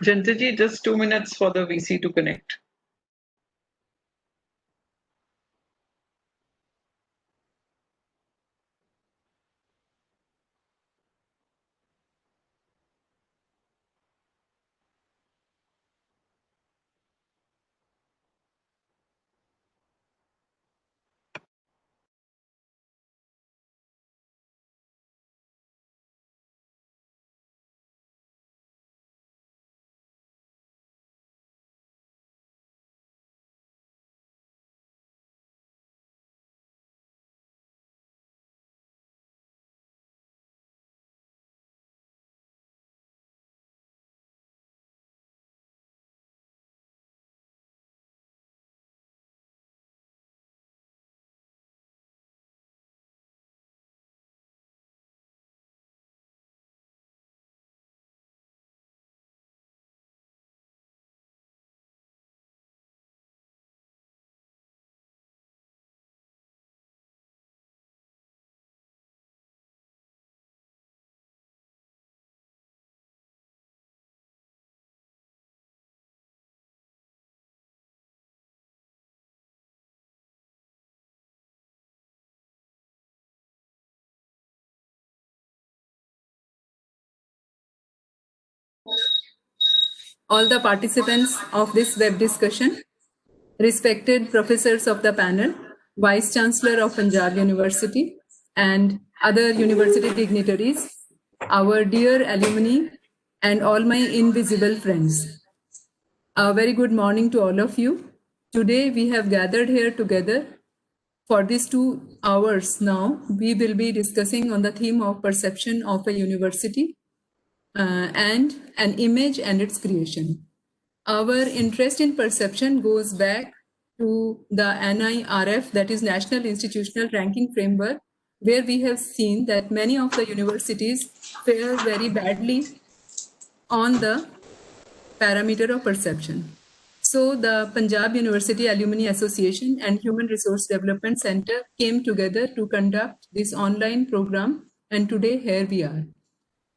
Jantaji, just 2 minutes for the VC to connect. All the participants of this web discussion, respected professors of the panel, Vice Chancellor of Panjab University, and other university dignitaries, our dear alumni, and all my invisible friends. A very good morning to all of you. Today we have gathered here together. For these 2 hours now, we will be discussing on the theme of perception of a university and an image and its creation. Our interest in perception goes back to the NIRF, that is National Institutional Ranking Framework, where we have seen that many of the universities fare very badly on the parameter of perception. So the Panjab University Alumni Association and Human Resource Development Center came together to conduct this online program, and today here we are.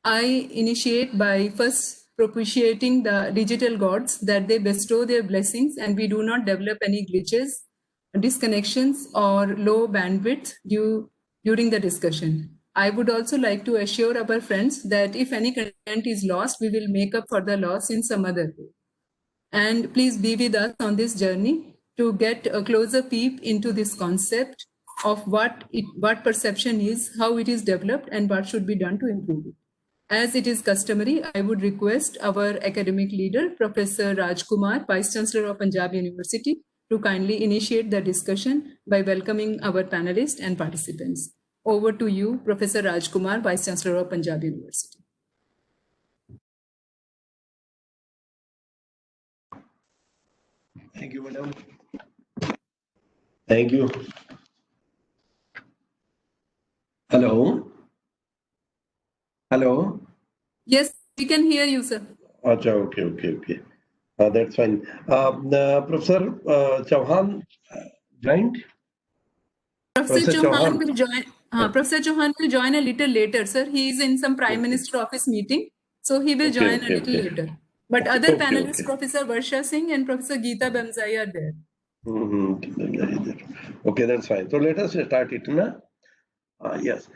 I initiate by first propitiating the digital gods that they bestow their blessings and we do not develop any glitches, disconnections, or low bandwidth during the discussion. I would also like to assure our friends that if any content is lost, we will make up for the loss in some other way. And please be with us on this journey to get a closer peep into this concept of what perception is, how it is developed, and what should be done to improve it. As it is customary, I would request our academic leader, Professor Rajkumar, Vice Chancellor of Panjab University, to kindly initiate the discussion by welcoming our panelists and participants. Over to you, Professor Rajkumar, Vice Chancellor of Panjab University. Thank you, madam. Thank you. Hello. Hello. Yes, we can hear you, sir. Achha, okay. That's fine. Professor Chauhan joined? Professor Chauhan will join. Professor Chauhan will join a little later, sir. He is in some Prime Minister office meeting, so he will join a little later. But other panelists, Professor Varsha Singh and Professor Geeta Bemzai are there. Okay, that's fine. So let us start it. Na? Yes.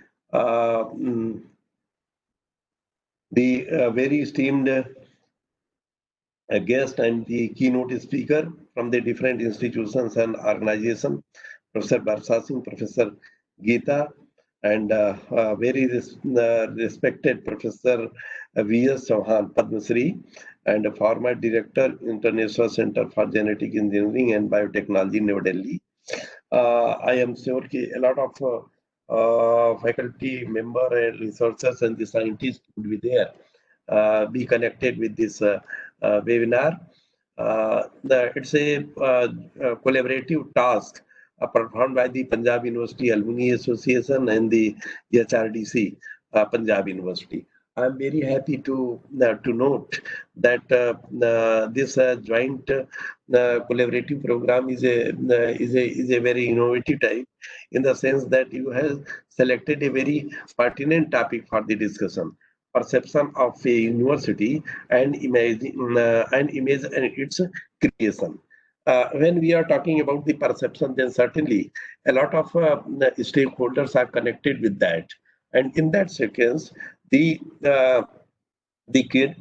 The very esteemed guest and the keynote speaker from the different institutions and organizations, Professor Varsha Singh, Professor Geeta, and very respected Professor V.S. Chauhan, Padma Shri, and former Director, International Center for Genetic Engineering and Biotechnology, New Delhi. I am sure a lot of faculty member and researchers and the scientists would be there, be connected with this webinar. It's a collaborative task performed by the Panjab University Alumni Association and the HRDC Panjab University. I'm very happy to note that this joint collaborative program is a very innovative type, in the sense that you have selected a very pertinent topic for the discussion. perception of a university and image and its creation. When we are talking about the perception, then certainly a lot of stakeholders are connected with that. And in that sequence, the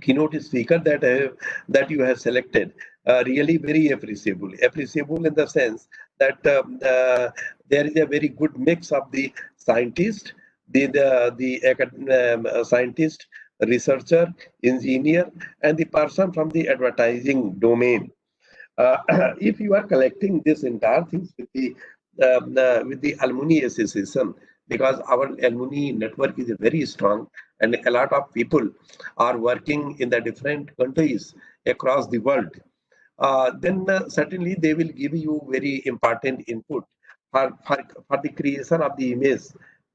keynote speaker that you have selected really very appreciable. Appreciable in the sense that there is a very good mix of the scientist, scientist, researcher, engineer, and the person from the advertising domain. Uh, if you are collecting this entire things with the alumni association, because our alumni network is very strong and a lot of people are working in the different countries across the world, then certainly they will give you very important input for the creation of the image,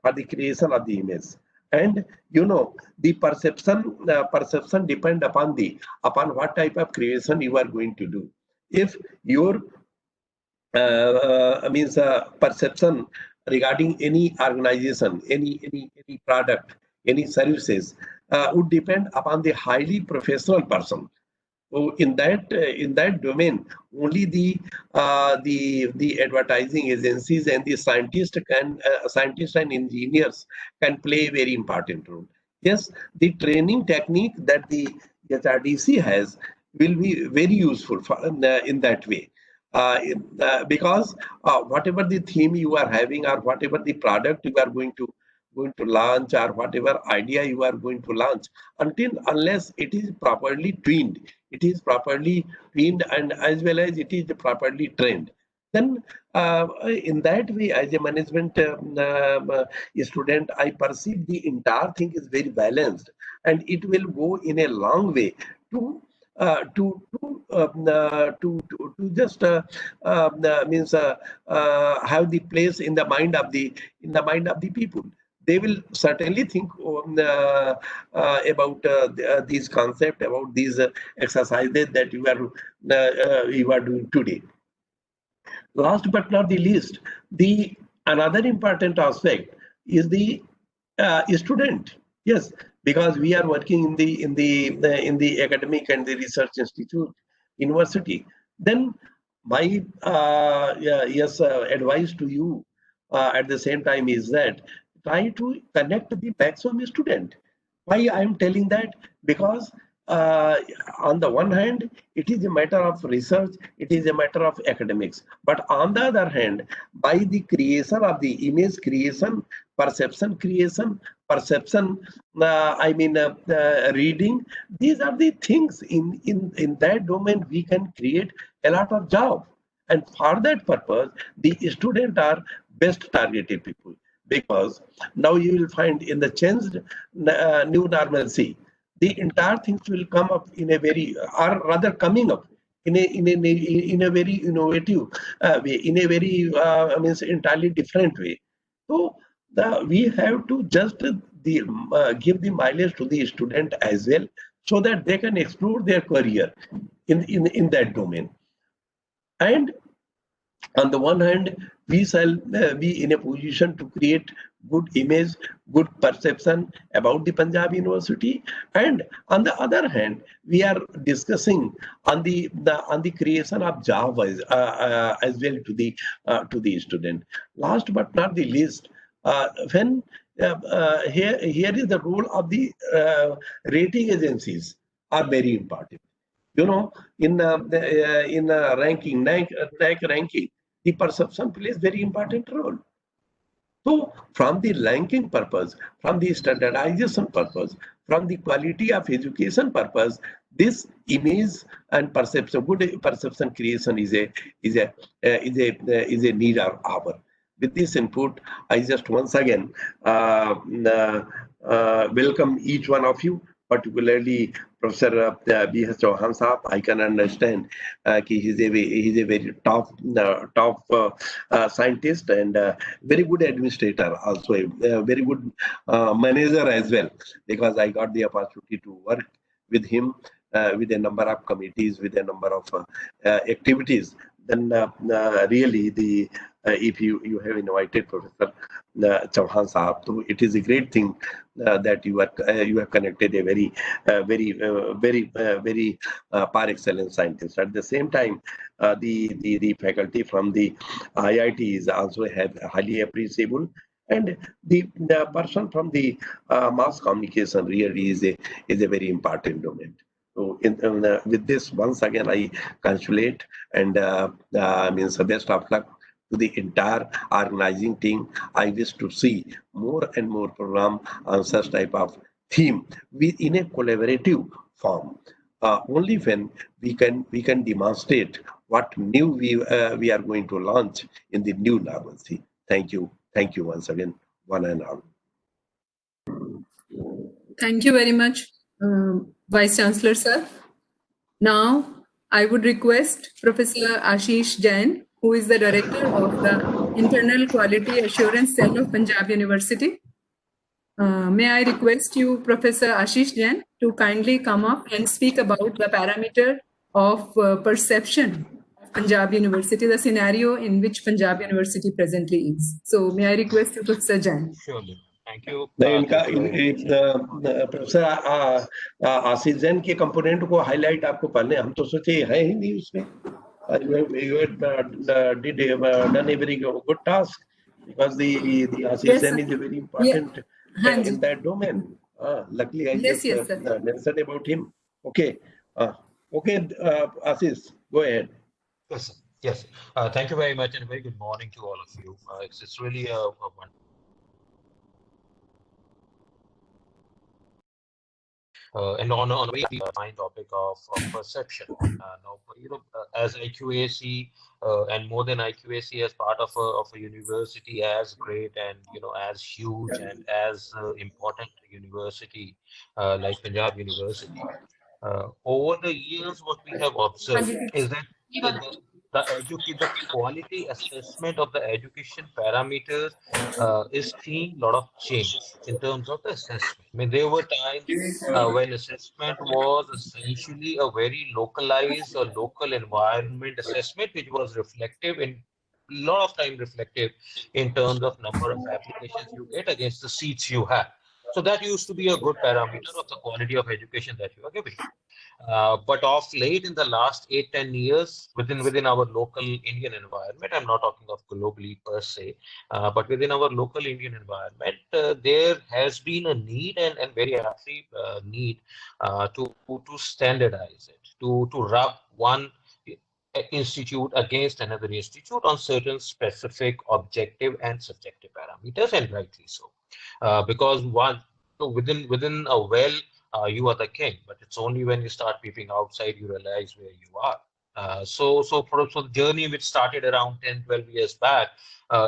for the creation of the image. And the perception depend upon what type of creation you are going to do. If your means perception regarding any organization, any product, any services would depend upon the highly professional person. So in that domain, only the advertising agencies and the scientists and engineers can play a very important role. Yes, the training technique that the HRDC has will be very useful in that way. Because whatever the theme you are having or whatever the product you are going to launch or whatever idea you are going to launch, until unless it is properly trained and as well as it is properly trained, then in that way, as a management student, I perceive the entire thing is very balanced, and it will go in a long way to just means have the place in the mind of the people. They will certainly think about these concepts, about these exercises that you are doing today. Last but not the least, the another important aspect is the student. Yes, because we are working in the academic and the research institute, university. Then my advice to you at the same time is that try to connect the maximum student. Why I am telling that? Because uh, on the one hand, it is a matter of research, it is a matter of academics. But on the other hand, by the creation of the image creation, perception, reading, these are the things in that domain we can create a lot of job. And for that purpose, the students are best targeted people, because now you will find in the changed new normalcy, the entire things will come up in a very, or rather coming up in a very innovative way, in a very entirely different way. So we have to just give the mileage to the student as well, so that they can explore their career in that domain. And on the one hand, we shall be in a position to create good image, good perception about the Punjab University, and on the other hand, we are discussing on the creation of job as well to the student. Last but not the least, when here is the role of the rating agencies are very important. In ranking, NAC ranking, the perception plays very important role. So from the ranking purpose, from the standardization purpose, from the quality of education purpose, this image and perception, good perception creation is a need of hour. With this input, I just once again welcome each one of you, particularly Professor B.S. Chauhan Saab. I can understand he's a very top scientist and very good administrator, also a very good manager as well, because I got the opportunity to work with him with a number of committees, with a number of activities. Then really if you have invited Professor Chauhan Sahab. So it is a great thing that you have connected a very par excellence scientist. At the same time, the faculty from the IIT is also have highly appreciable. And the person from the mass communication really is a very important domain. So with this, once again, I congratulate and means the best of luck to the entire organizing team. I wish to see more and more program on such type of theme in a collaborative form. Only when we can demonstrate what new we are going to launch in the new normalcy. Thank you once again, one and all. Thank you very much, Vice Chancellor sir. Now, I would request Professor Ashish Jain, who is the Director of the Internal Quality Assurance Cell of Panjab University. May I request you, Professor Ashish Jain, to kindly come up and speak about the parameter of perception of Panjab University, the scenario in which Panjab University presently is. So, may I request you, Professor Jain? Surely. Thank you. Professor Ashish Jain के component को highlight आपको पढ़ने, हम तो सोचे है ही नहीं उसमें. You had done a very good task because the Ashish Jain is a very important in that domain. Luckily, I just mentioned about him. Okay, Ashish, go ahead. Yes, sir. Yes. Thank you very much, and a very good morning to all of you. It's really a wonderful. And on a very fine topic of perception. Now, as IQAC and more than IQAC, as part of a university as great and as huge and as important university like Punjab University, over the years, what we have observed is that the quality assessment of the education parameters is seeing a lot of change in terms of the assessment. I mean, there were times when assessment was essentially a very localized or local environment assessment, which was reflective in a lot of time reflective in terms of number of applications you get against the seats you have. So that used to be a good parameter of the quality of education that you are giving. But of late, in the last 8-10 years, within our local Indian environment, I'm not talking of globally per se, but within our local Indian environment, there has been a need and very actually need to standardize it, to rub one institute against another institute on certain specific objective and subjective parameters, and rightly so, because within a well. You are the king, but it's only when you start peeping outside you realize where you are. So the journey which started around 10-12 years back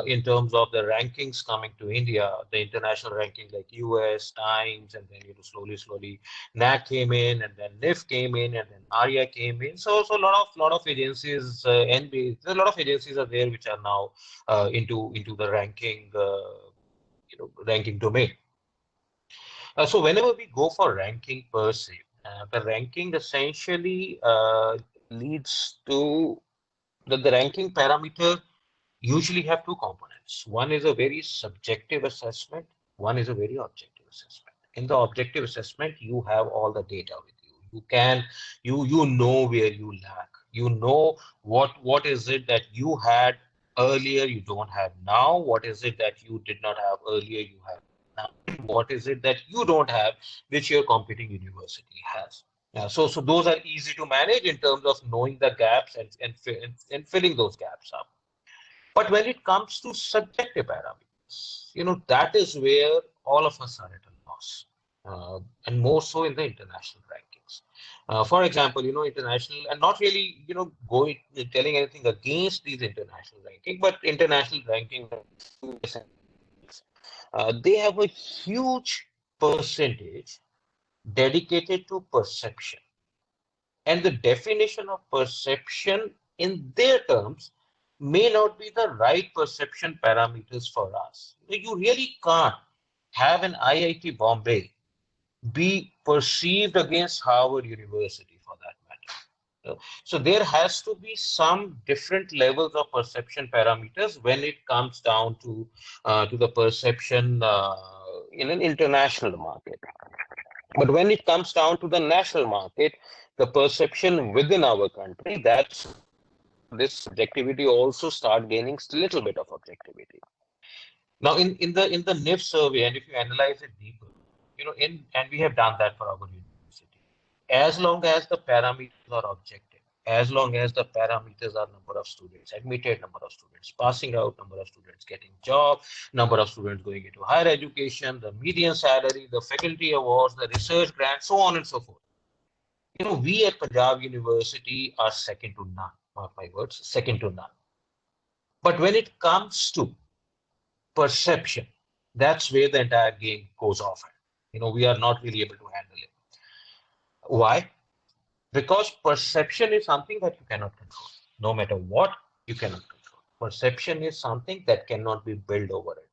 in terms of the rankings coming to India, the international ranking like US, Times, and then slowly NAC came in, and then NIF came in, and then ARIA came in. So a lot of agencies and a lot of agencies are there which are now into the ranking ranking domain. So whenever we go for ranking per se, the ranking essentially leads to the ranking parameter usually have two components. One is a very subjective assessment. One is a very objective assessment. In the objective assessment, you have all the data with you. You know where you lack. You know what is it that you had earlier you don't have now. What is it that you did not have earlier you have now. What is it that you don't have which your competing university has. So those are easy to manage in terms of knowing the gaps and filling those gaps up. But when it comes to subjective parameters, that is where all of us are at a loss, and more so in the international rankings. For example, international, and not really, telling anything against these international rankings, but international ranking, they have a huge percentage dedicated to perception. And the definition of perception in their terms may not be the right perception parameters for us. You really can't have an IIT Bombay be perceived against Harvard University for that matter. So there has to be some different levels of perception parameters when it comes down to the perception in an international market. But when it comes down to the national market, the perception within our country, that's this subjectivity also start gaining a little bit of objectivity. Now, in the NIF survey, and if you analyze it deeper, and we have done that for our university, as long as the parameters are objective, as long as the parameters are number of students admitted, number of students passing out, number of students getting job, number of students going into higher education, the median salary, the faculty awards, the research grants, so on and so forth. We at Punjab University are second to none. Mark my words, second to none. But when it comes to perception, that's where the entire game goes off. We are not really able to handle it. Why? Because perception is something that you cannot control. No matter what, you cannot control. Perception is something that cannot be built over it.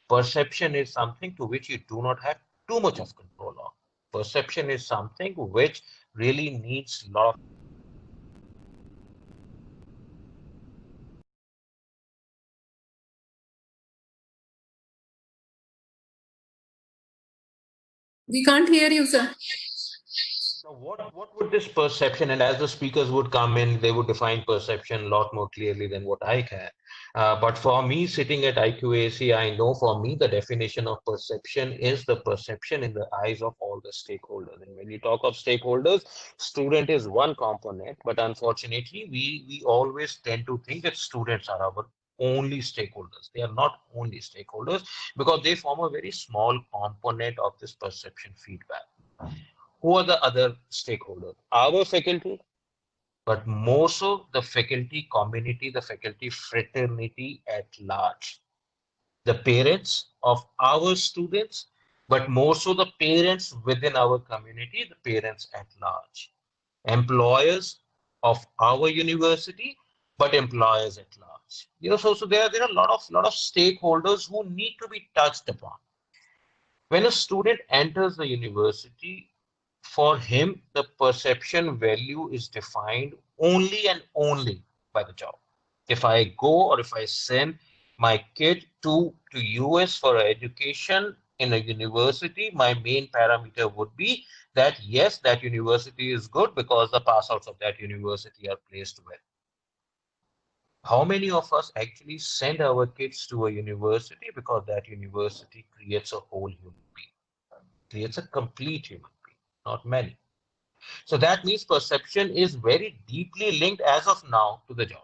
Perception is something to which you do not have too much of control of. Perception is something which really needs a lot of We can't hear you, sir. So what would this perception, and as the speakers would come in, they would define perception a lot more clearly than what I can. But for me, sitting at IQAC, I know for me the definition of perception is the perception in the eyes of all the stakeholders. And when you talk of stakeholders, student is one component, but unfortunately, we always tend to think that students are our only stakeholders. They are not only stakeholders because they form a very small component of this perception feedback. Who are the other stakeholders? Our faculty, but more so the faculty community, the faculty fraternity at large. The parents of our students, but more so the parents within our community, the parents at large. Employers of our university, but employers at large. So there are a lot of stakeholders who need to be touched upon. When a student enters the university, for him, the perception value is defined only and only by the job. If I go or if I send my kid to US for education in a university, my main parameter would be that yes, that university is good because the pass outs of that university are placed well. How many of us actually send our kids to a university because that university creates a whole human being, creates a complete human being, not many. So that means perception is very deeply linked as of now to the jobs.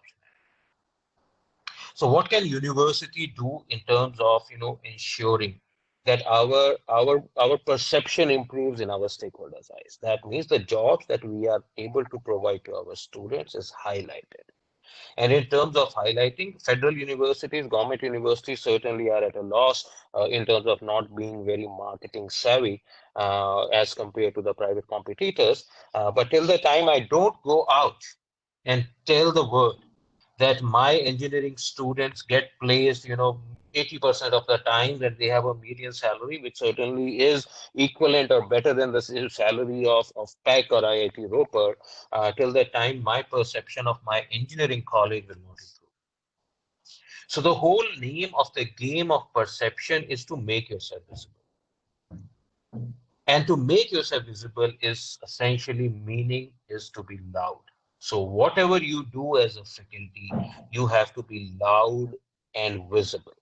So what can university do in terms of ensuring that our perception improves in our stakeholders' eyes? That means the jobs that we are able to provide to our students is highlighted. And in terms of highlighting, federal universities, government universities certainly are at a loss in terms of not being very marketing savvy as compared to the private competitors. But till the time I don't go out and tell the world that my engineering students get placed, 80% of the time that they have a median salary, which certainly is equivalent or better than the salary of PEC or IIT Roper, till the time my perception of my engineering college will not improve. So the whole name of the game of perception is to make yourself visible. And to make yourself visible is essentially meaning is to be loud. So whatever you do as a faculty, you have to be loud and visible.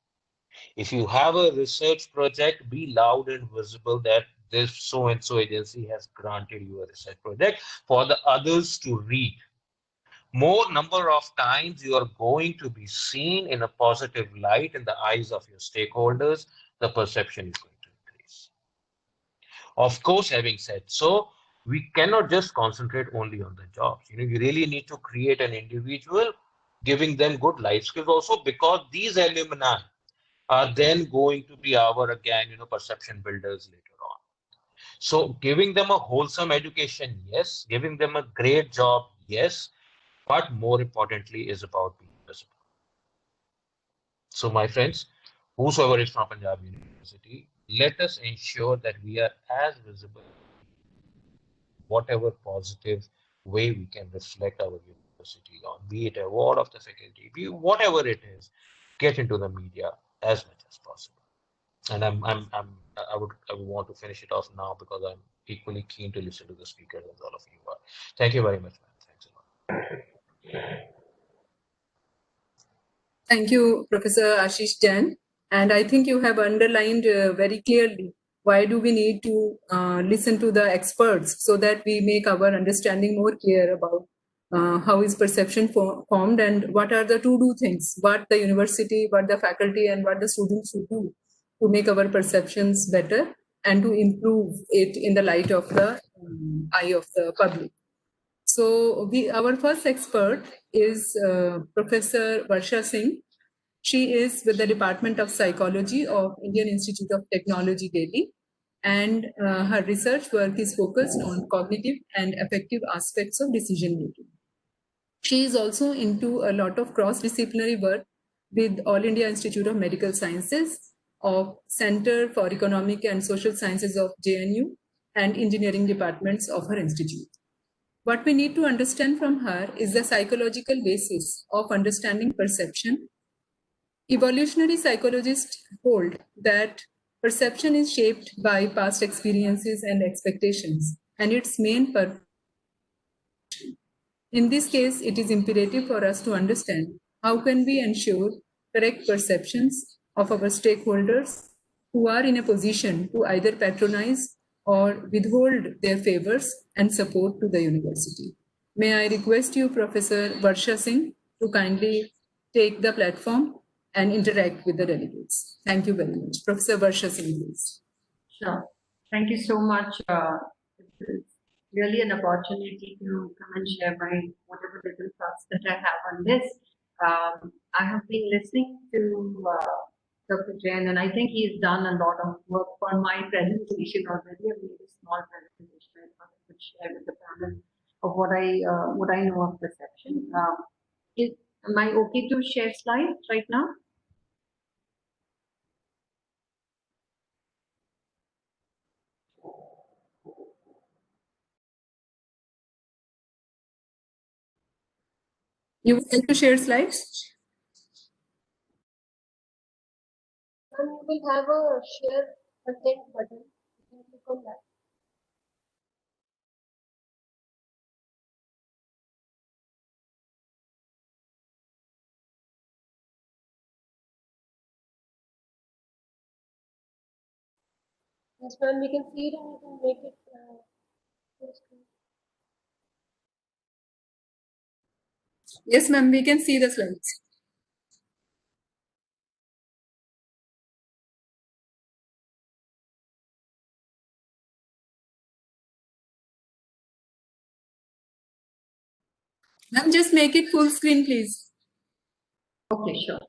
If you have a research project, be loud and visible that this so-and-so agency has granted you a research project for the others to read. More number of times you are going to be seen in a positive light in the eyes of your stakeholders, the perception is going to increase. Of course, having said so, we cannot just concentrate only on the jobs. You really need to create an individual, giving them good life skills also, because these alumni are then going to be our, again, perception builders later on. So giving them a wholesome education, yes. Giving them a great job, yes. But more importantly is about being visible. So my friends, whosoever is from Punjab University, let us ensure that we are as visible whatever positive way we can reflect our university on, be it award of the faculty, be whatever it is, get into the media as much as possible. And I would want to finish it off now because I'm equally keen to listen to the speakers as all of you are. Thank you very much, man. Thanks a lot. Thank you, Professor Ashish Jain. And I think you have underlined very clearly why do we need to listen to the experts so that we make our understanding more clear about how is perception formed and what are the to-do things, what the university, what the faculty and what the students should do to make our perceptions better and to improve it in the light of the eye of the public. So our first expert is Professor Varsha Singh. She is with the Department of Psychology of Indian Institute of Technology, Delhi, and her research work is focused on cognitive and affective aspects of decision making. She is also into a lot of cross-disciplinary work with All India Institute of Medical Sciences, of Center for Economic and Social Sciences of JNU, and engineering departments of her institute. What we need to understand from her is the psychological basis of understanding perception. Evolutionary psychologists hold that perception is shaped by past experiences and expectations, and its main purpose. In this case, it is imperative for us to understand how can we ensure correct perceptions of our stakeholders who are in a position to either patronize or withhold their favors and support to the university. May I request you, Professor Varsha Singh, to kindly take the platform and interact with the delegates. Thank you very much. Professor Varsha Singh, please. Sure. Thank you so much. It's really an opportunity to come and share my whatever little thoughts that I have on this. I have been listening to Dr. Jain, and I think he's done a lot of work for my presentation already. I've made a small presentation I thought I could share with the panel of what I know of perception. Am I okay to share slides right now? You would like to share slides? And you will have a share content button. You can click on that. Yes, ma'am, we can see it and you can make it full screen. Yes, ma'am, we can see the slides. Ma'am, just make it full screen, please. Okay, sure.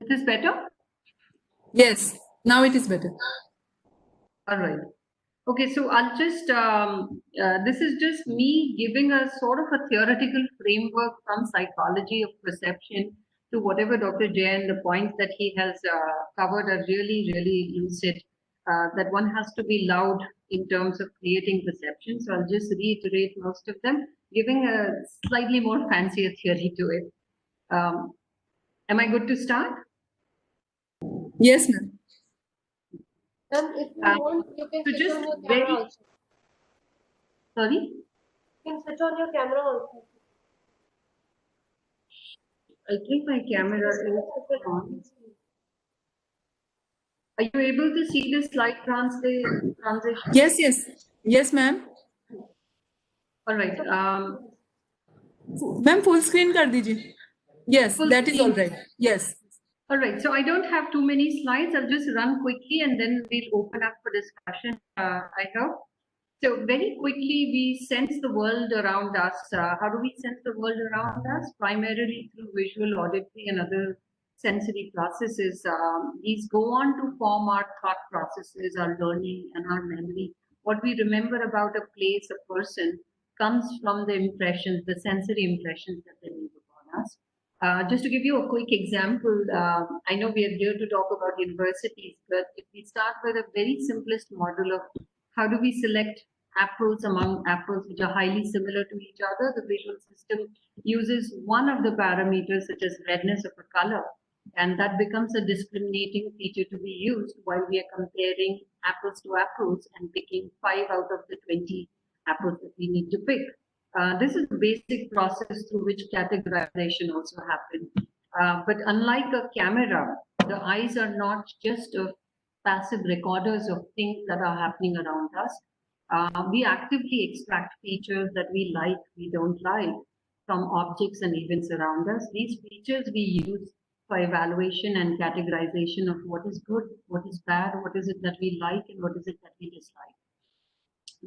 Is this better? Yes, now it is better. All right. Okay, so I'll just, this is just me giving a sort of a theoretical framework from psychology of perception to whatever Dr. Jain, the points that he has covered are really, really lucid, that one has to be loud in terms of creating perception. So I'll just reiterate most of them, giving a slightly more fancier theory to it. Am I good to start? Yes, ma'am. And if you want, you can so switch just on your very- camera also. Sorry? You can switch on your camera also. I think my camera is on. Are you able to see the slide transition? Yes, yes. Yes, ma'am. All right. Ma'am, full screen kar dijiye. Yes, Full that is screen. all right. Yes. All right. So I don't have too many slides. I'll just run quickly and then we'll open up for discussion, I hope. So very quickly, we sense the world around us. How do we sense the world around us? Primarily through visual, auditory, and other sensory processes. These go on to form our thought processes, our learning, and our memory. What we remember about a place, a person, comes from the impressions, the sensory impressions that they leave upon us. Just to give you a quick example, I know we are here to talk about universities, but if we start with a very simplest model of how do we select apples among apples which are highly similar to each other, the visual system uses one of the parameters such as redness of a color, and that becomes a discriminating feature to be used while we are comparing apples to apples and picking 5 out of the 20 apples that we need to pick. This is the basic process through which categorization also happens. But unlike a camera, the eyes are not just passive recorders of things that are happening around us. We actively extract features that we like, we don't like from objects and events around us. These features we use for evaluation and categorization of what is good, what is bad, what is it that we like, and what is it that we dislike.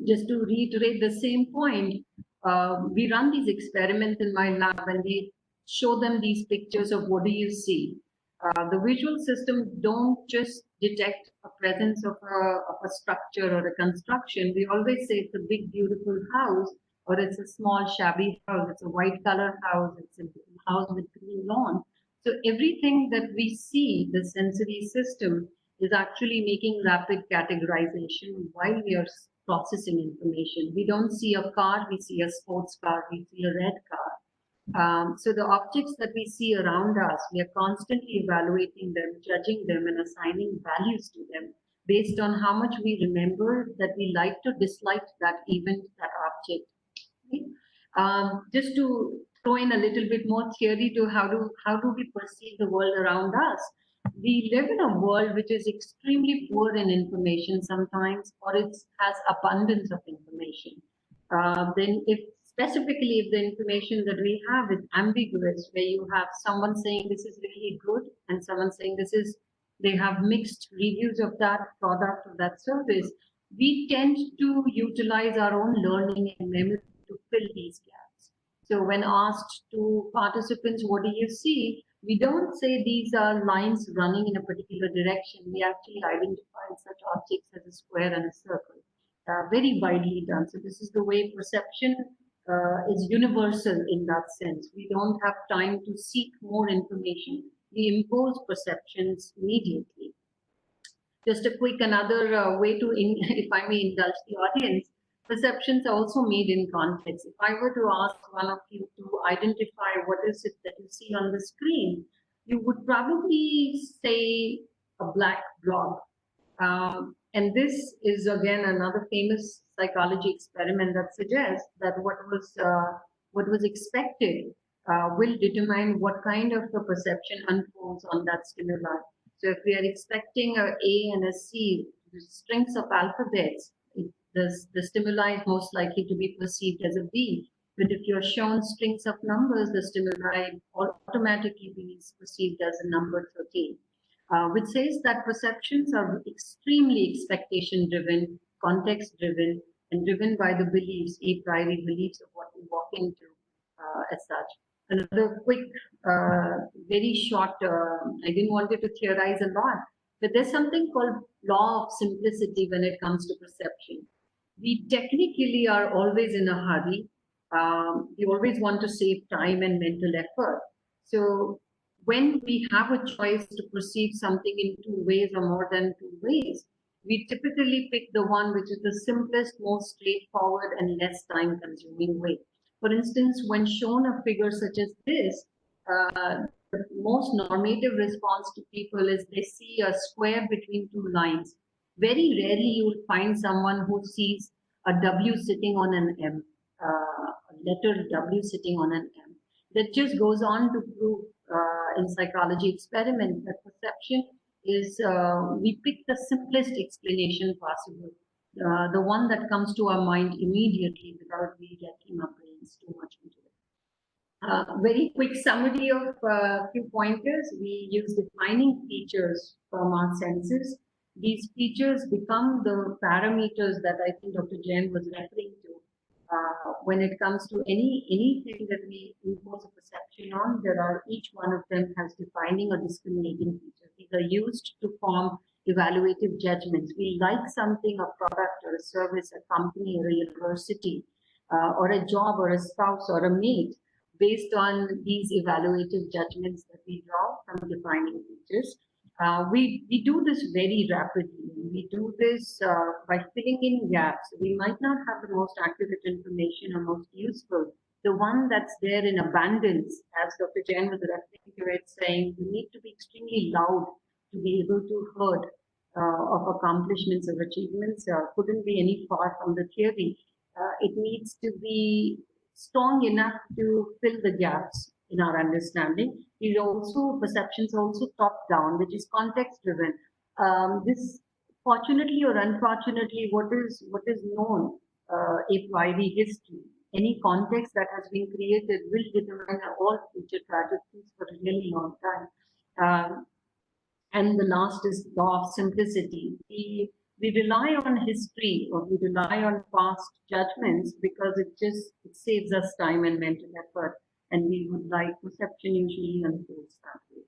Just to reiterate the same point, we run these experiments in my lab and we show them these pictures of what do you see. The visual system don't just detect a presence of a structure or a construction. We always say it's a big, beautiful house, or it's a small, shabby house. It's a white color house. It's a house with green lawn. So everything that we see, the sensory system, is actually making rapid categorization while we are processing information. We don't see a car, we see a sports car, we see a red car. So the objects that we see around us, we are constantly evaluating them, judging them, and assigning values to them based on how much we remember that we like to dislike that event, that object. Okay? Just to throw in a little bit more theory to how do we perceive the world around us. We live in a world which is extremely poor in information sometimes, or it has abundance of information. Then if specifically if the information that we have is ambiguous, where you have someone saying this is really good and someone saying they have mixed reviews of that product or that service, we tend to utilize our own learning and memory to fill these gaps. So when asked to participants, what do you see? We don't say these are lines running in a particular direction. We actually identify such objects as a square and a circle. Very widely done. So this is the way perception is universal in that sense. We don't have time to seek more information. We impose perceptions immediately. Just a quick another way to, if I may indulge the audience, perceptions are also made in context. If I were to ask one of you to identify what is it that you see on the screen, you would probably say a black blob. And this is again another famous psychology experiment that suggests that what was expected will determine what kind of a perception unfolds on that stimuli. So if we are expecting a A and a C, strings of alphabets, the stimuli is most likely to be perceived as a B. But if you're shown strings of numbers, the stimuli automatically be perceived as a number 13, which says that perceptions are extremely expectation-driven, context-driven, and driven by the beliefs, a priori beliefs of what we walk into as such. Another quick, very short, I didn't want it to theorize a lot, but there's something called law of simplicity when it comes to perception. We technically are always in a hurry. We always want to save time and mental effort. So when we have a choice to perceive something in 2 ways or more than 2 ways, we typically pick the one which is the simplest, most straightforward, and less time-consuming way. For instance, when shown a figure such as this, the most normative response to people is they see a square between 2 lines. Very rarely you will find someone who sees a W sitting on an M, a letter W sitting on an M. That just goes on to prove in psychology experiment that perception is, we pick the simplest explanation possible, the one that comes to our mind immediately without we getting our brains too much into it. Very quick summary of a few pointers. We use defining features from our senses. These features become the parameters that I think Dr. Jain was referring to. When it comes to anything that we impose a perception on, each one of them has defining or discriminating features. These are used to form evaluative judgments. We like something, a product or a service, a company or a university, or a job or a spouse or a mate, based on these evaluative judgments that we draw from defining features. We do this very rapidly. We do this by filling in gaps. We might not have the most accurate information or most useful. The one that's there in abundance, as Dr. Jain was referring to it, saying you need to be extremely loud to be able to heard of accomplishments or achievements, couldn't be any far from the theory. It needs to be strong enough to fill the gaps in our understanding. These also perceptions also top down, which is context driven. This, fortunately or unfortunately, what is known a priori history, any context that has been created will determine all future trajectories for a really long time. And the last is law of simplicity. We rely on history or we rely on past judgments because it saves us time and mental effort, and we would like perception usually unfolds that way.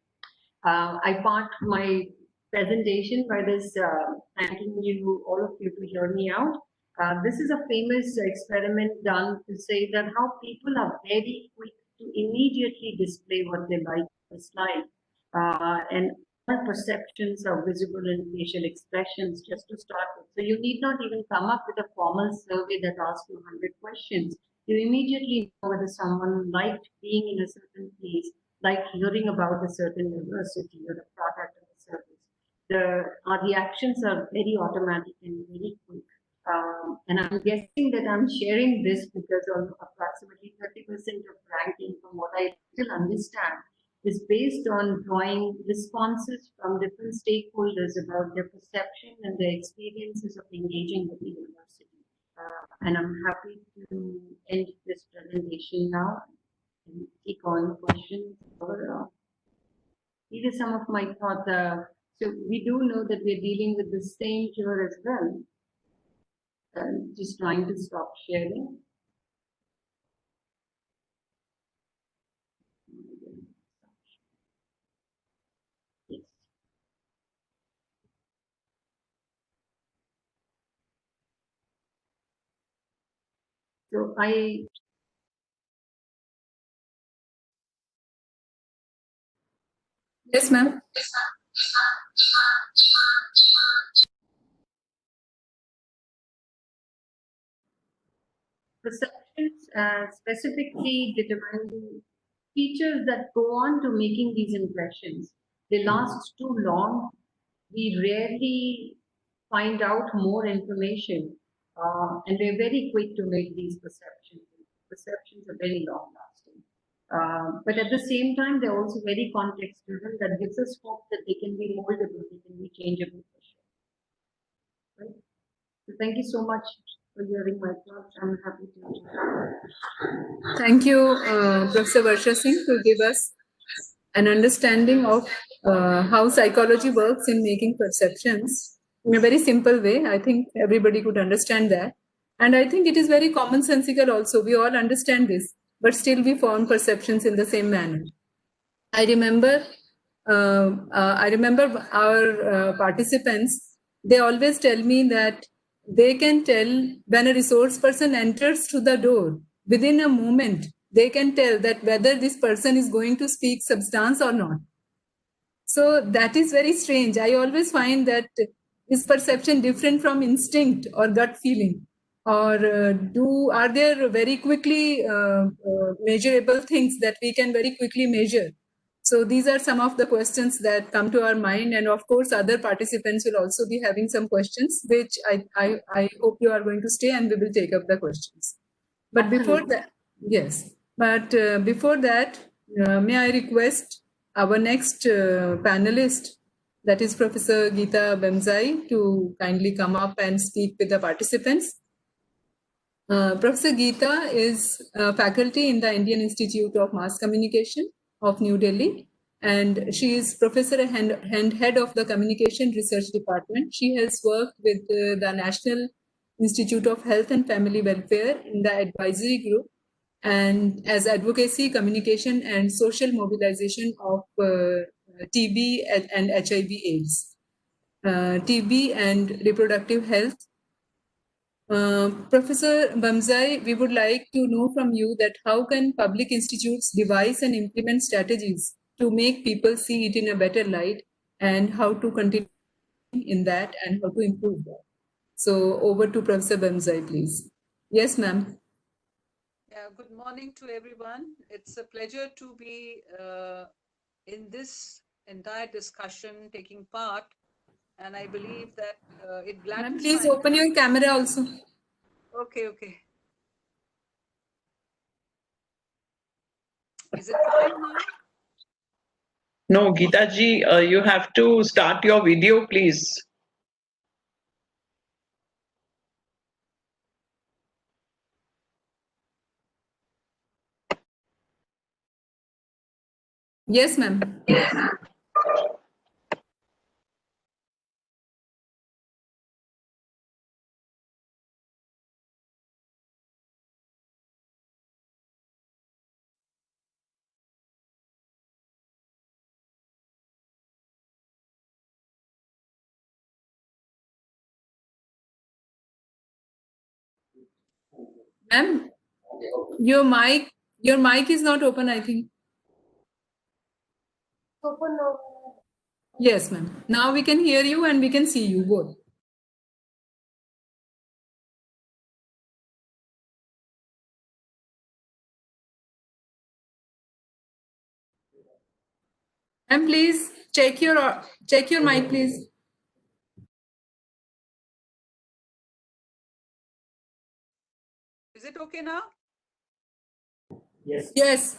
I part my presentation by this thanking you, all of you, to hear me out. This is a famous experiment done to say that how people are very quick to immediately display what they like or dislike. And all perceptions are visible in facial expressions, just to start with. So you need not even come up with a formal survey that asks you 100 questions. You immediately know whether someone liked being in a certain place, like hearing about a certain university or a product or a service. Our reactions are very automatic and very quick. And I'm guessing that I'm sharing this because of approximately 30% of ranking, from what I still understand, is based on drawing responses from different stakeholders about their perception and their experiences of engaging with the university. And I'm happy to end this presentation now and take on questions. Or, these are some of my thoughts. So we do know that we're dealing with the same here as well. Just trying to stop sharing. Yes. So Yes, ma'am. Perceptions specifically determine features that go on to making these impressions. They last too long. We rarely find out more information, and we're very quick to make these perceptions. Perceptions are very long lasting. But at the same time, they're also very context driven. That gives us hope that they can be moldable, they can be changeable for sure. Right? So thank you so much for hearing my thoughts. I'm happy to. Thank you, Professor Varsha Singh, to give us an understanding of how psychology works in making perceptions in a very simple way. I think everybody could understand that. And I think it is very commonsensical also. We all understand this, but still we form perceptions in the same manner. I remember our participants, they always tell me that they can tell when a resource person enters through the door, within a moment, they can tell that whether this person is going to speak substance or not. So that is very strange. I always find that is perception different from instinct or gut feeling? Or are there very quickly measurable things that we can very quickly measure? So these are some of the questions that come to our mind. And of course, other participants will also be having some questions, which I hope you are going to stay and we will take up the questions. But before that, yes. But before that, may I request our next panelist, that is Professor Geeta Bemzai, to kindly come up and speak with the participants. Professor Geeta is faculty in the Indian Institute of Mass Communication of New Delhi, and she is professor and head of the Communication Research Department. She has worked with the National Institute of Health and Family Welfare in the advisory group and as advocacy, communication, and social mobilization of TB and HIV/AIDS, TB and reproductive health, Professor Bemzai, we would like to know from you that how can public institutes devise and implement strategies to make people see it in a better light, and how to continue in that and how to improve that. So over to Professor Bemzai, please. Yes, ma'am. Yeah, good morning to everyone. It's a pleasure to be in this entire discussion, taking part, and I believe that it Ma'am, gladdens please my open your camera also. Okay. Is it fine now? No, Geeta ji, you have to start your video, please. Yes, ma'am. Ma'am, your mic is not open, I think. Open now. Yes, ma'am. Now we can hear you and we can see you both. And please check your mic, please. Is it okay now? Yes.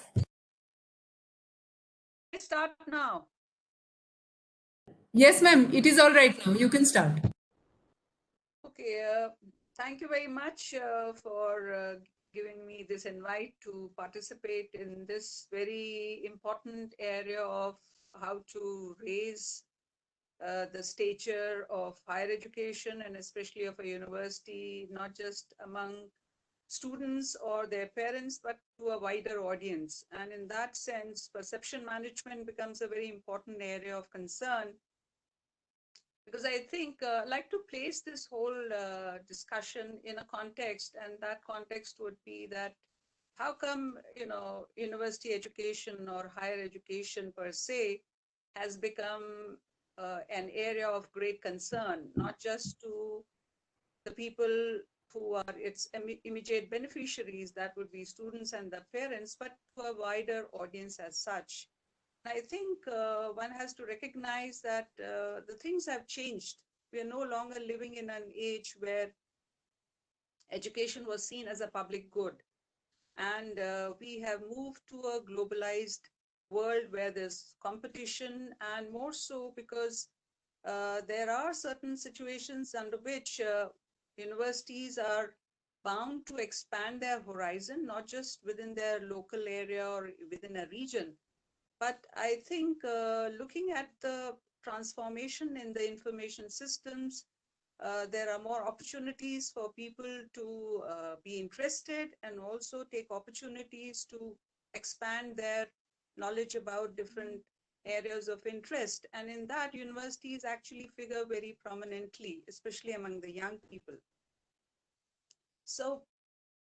Let's start now. Yes, ma'am. It is all right now. You can start. Okay, thank you very much for giving me this invite to participate in this very important area of how to raise the stature of higher education and especially of a university, not just among students or their parents, but to a wider audience. And in that sense, perception management becomes a very important area of concern, because I think I'd like to place this whole discussion in a context, and that context would be that how come, university education or higher education per se has become an area of great concern, not just to the people who are its immediate beneficiaries, that would be students and the parents, but to a wider audience as such. I think one has to recognize that the things have changed. We are no longer living in an age where education was seen as a public good. And we have moved to a globalized world where there's competition, and more so because there are certain situations under which universities are bound to expand their horizon, not just within their local area or within a region. But I think looking at the transformation in the information systems, there are more opportunities for people to be interested and also take opportunities to expand their knowledge about different areas of interest. And in that, universities actually figure very prominently, especially among the young people. So,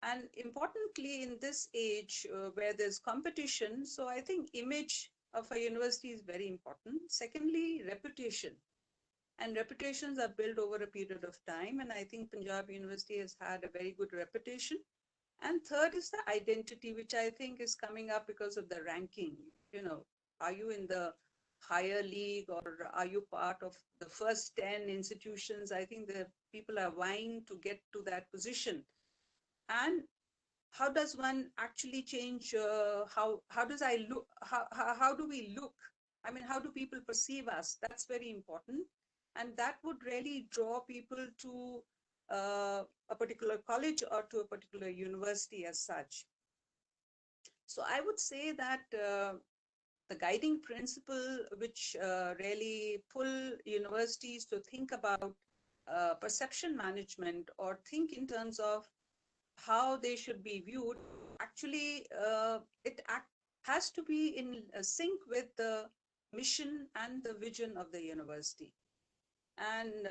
and importantly, in this age where there's competition, so I think image of a university is very important. Secondly, reputation. And reputations are built over a period of time. And I think Panjab University has had a very good reputation. And third is the identity, which I think is coming up because of the ranking. Are you in the higher league or are you part of the first 10 institutions? I think the people are vying to get to that position. And how does one actually change how does I look, how do we look, I mean, how do people perceive us? That's very important, and that would really draw people to a particular college or to a particular university as such. So I would say that the guiding principle which really pull universities to think about perception management or think in terms of how they should be viewed, actually has to be in sync with the mission and the vision of the university. And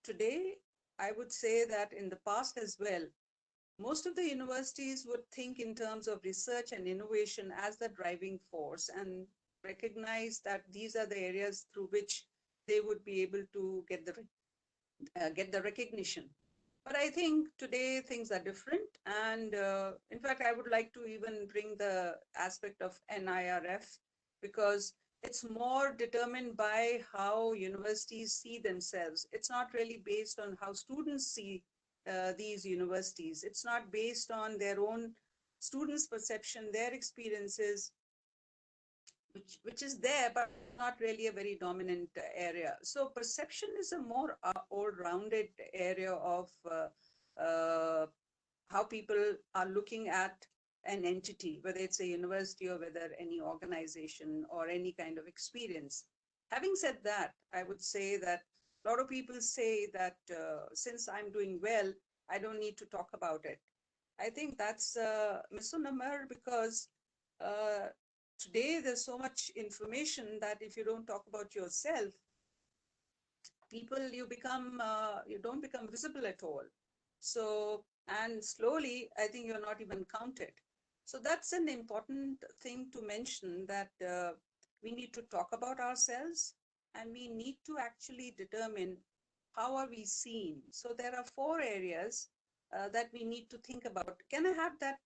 today, I would say that in the past as well, most of the universities would think in terms of research and innovation as the driving force and recognize that these are the areas through which they would be able to get the recognition. But I think today things are different. And in fact, I would like to even bring the aspect of NIRF, because it's more determined by how universities see themselves. It's not really based on how students see these universities. It's not based on their own students' perception, their experiences, which is there, but not really a very dominant area. So perception is a more all-rounded area of how people are looking at an entity, whether it's a university or whether any organization or any kind of experience. Having said that, I would say that a lot of people say that since I'm doing well, I don't need to talk about it. I think that's a misnomer, because uh, today there's so much information that if you don't talk about yourself, you don't become visible at all. So, and slowly, I think you're not even counted. So that's an important thing to mention, that we need to talk about ourselves, and we need to actually determine how are we seen. So there are 4 areas that we need to think about. Can I have that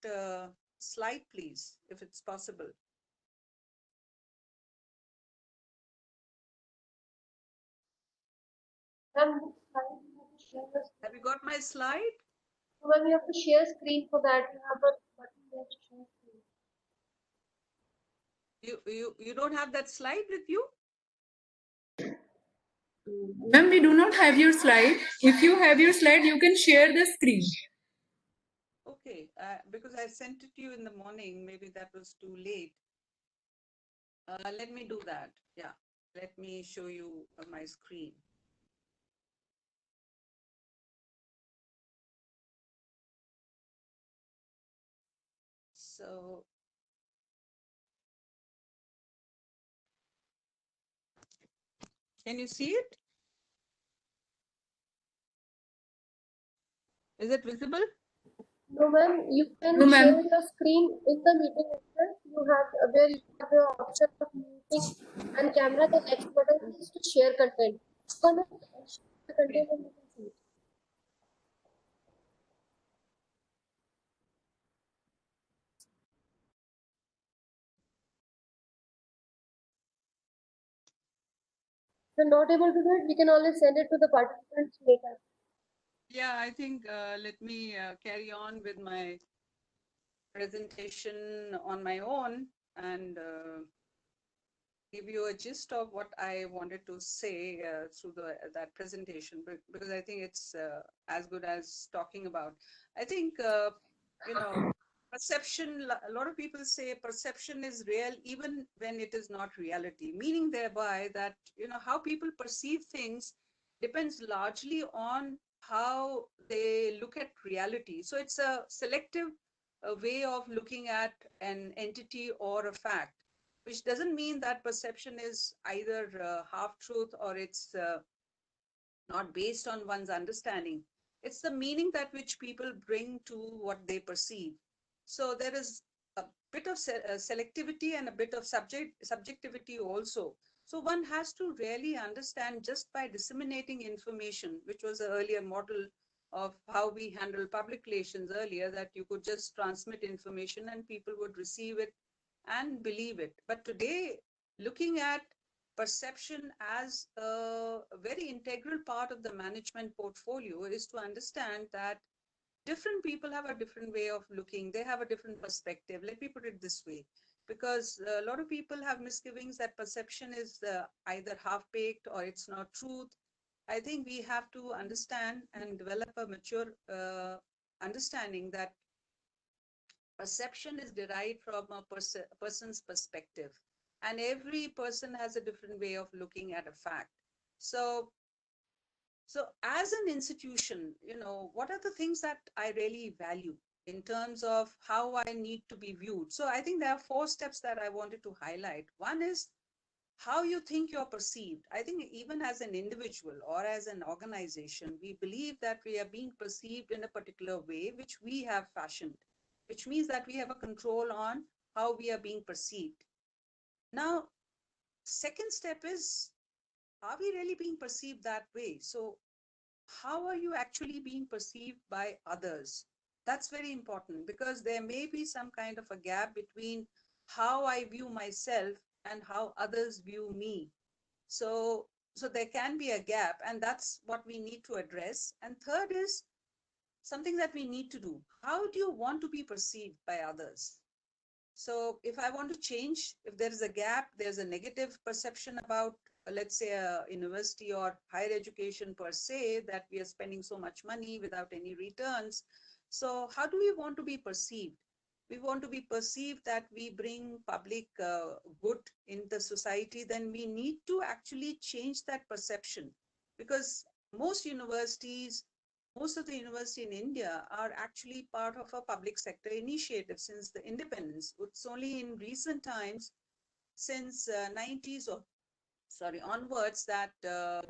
slide, please, if it's possible? Ma'am, you have to share the screen. Have you got my slide? So ma'am, you have to share screen for that. You have a button there to share screen. You don't have that slide with you? Ma'am, we do not have your slide. If you have your slide, you can share the screen. Okay, because I sent it to you in the morning, maybe that was too late. Let me do that. Yeah, let me show you my screen. So, can you see it? Is it visible? No, ma'am, you can No, ma'am. share your screen in the meeting itself. You have where you have the option of meeting and camera. The next button is to share content. Connect share content and you can see it. If you're not able to do it, we can always send it to the participants later. Yeah, I think let me carry on with my presentation on my own and give you a gist of what I wanted to say through that presentation, because I think it's as good as talking about. I think, you know, perception, a lot of people say perception is real even when it is not reality, meaning thereby that, how people perceive things depends largely on how they look at reality. So it's a selective way of looking at an entity or a fact, which doesn't mean that perception is either half truth or it's not based on one's understanding. It's the meaning that which people bring to what they perceive. So there is a bit of selectivity and a bit of subjectivity also. So one has to really understand just by disseminating information, which was an earlier model of how we handle public relations earlier, that you could just transmit information and people would receive it and believe it. But today, looking at perception as a very integral part of the management portfolio is to understand that different people have a different way of looking. They have a different perspective. Let me put it this way, because a lot of people have misgivings that perception is either half-baked or it's not truth. I think we have to understand and develop a mature understanding that perception is derived from a person's perspective, and every person has a different way of looking at a fact. So as an institution, what are the things that I really value in terms of how I need to be viewed? So I think there are 4 steps that I wanted to highlight. One is how you think you're perceived. I think even as an individual or as an organization, we believe that we are being perceived in a particular way, which we have fashioned, which means that we have a control on how we are being perceived. Now, second step is, are we really being perceived that way? So how are you actually being perceived by others? That's very important, because there may be some kind of a gap between how I view myself and how others view me. So there can be a gap, and that's what we need to address. And third is something that we need to do. How do you want to be perceived by others? So if I want to change, if there is a gap, there's a negative perception about, let's say, a university or higher education per se, that we are spending so much money without any returns. So how do we want to be perceived? We want to be perceived that we bring public good in the society, then we need to actually change that perception, because most universities, most of the universities in India are actually part of a public sector initiative since the independence. It's only in recent times, since 90s or onwards, that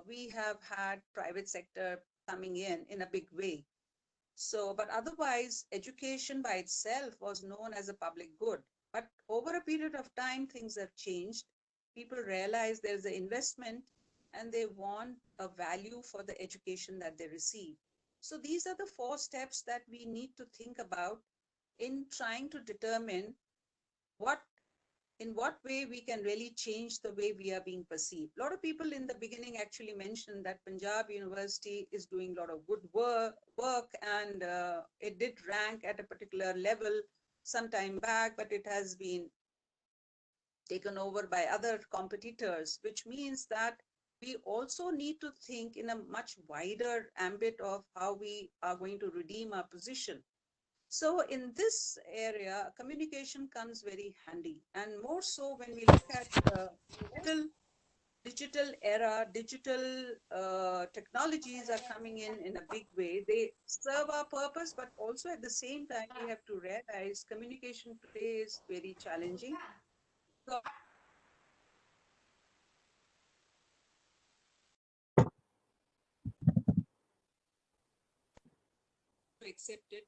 we have had private sector coming in a big way. So, but otherwise, education by itself was known as a public good. But over a period of time, things have changed. People realize there's an investment and they want a value for the education that they receive. So these are the 4 steps that we need to think about in trying to determine in what way we can really change the way we are being perceived. A lot of people in the beginning actually mentioned that Panjab University is doing a lot of good work, and it did rank at a particular level some time back, but it has been taken over by other competitors, which means that we also need to think in a much wider ambit of how we are going to redeem our position. So in this area, communication comes very handy, and more so when we look at digital era, digital technologies are coming in a big way. They serve our purpose, but also at the same time, we have to realize communication today is very challenging. So to accept it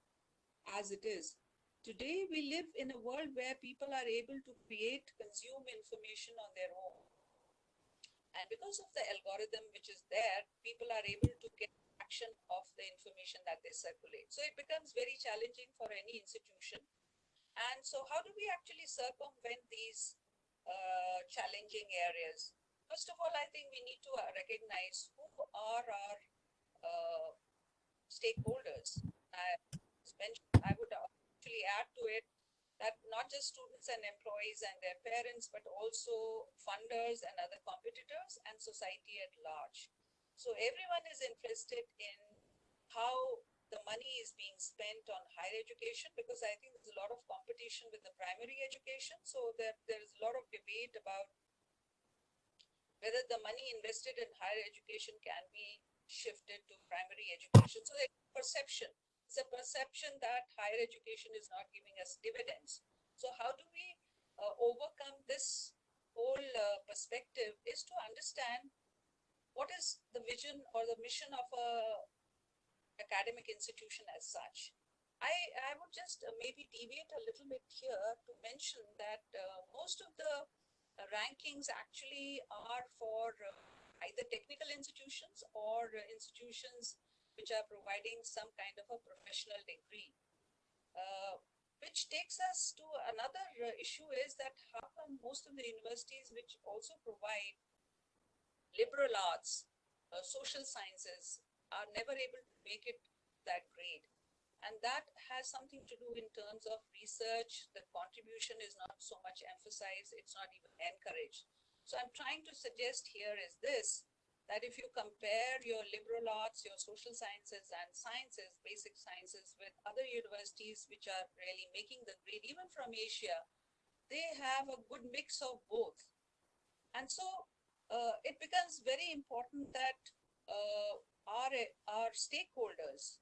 as it is. Today, we live in a world where people are able to create, consume information on their own. And because of the algorithm which is there, people are able to get action of the information that they circulate. So it becomes very challenging for any institution. And so how do we actually circumvent these challenging areas? First of all, I think we need to recognize who are our stakeholders. I would actually add to it that not just students and employees and their parents, but also funders and other competitors and society at large. So everyone is interested in how the money is being spent on higher education, because I think there's a lot of competition with the primary education. So there is a lot of debate about whether the money invested in higher education can be shifted to primary education. So there's perception. It's a perception that higher education is not giving us dividends. So how do we overcome this whole perspective is to understand what is the vision or the mission of a academic institution as such. I would just maybe deviate a little bit here to mention that most of the rankings actually are for either technical institutions or institutions which are providing some kind of a professional degree. Which takes us to another issue, is that how come most of the universities which also provide liberal arts, social sciences, are never able to make it that grade? And that has something to do in terms of research. The contribution is not so much emphasized, it's not even encouraged. So I'm trying to suggest here is this, that if you compare your liberal arts, your social sciences and sciences, basic sciences, with other universities which are really making the grade, even from Asia, they have a good mix of both. And so it becomes very important that our stakeholders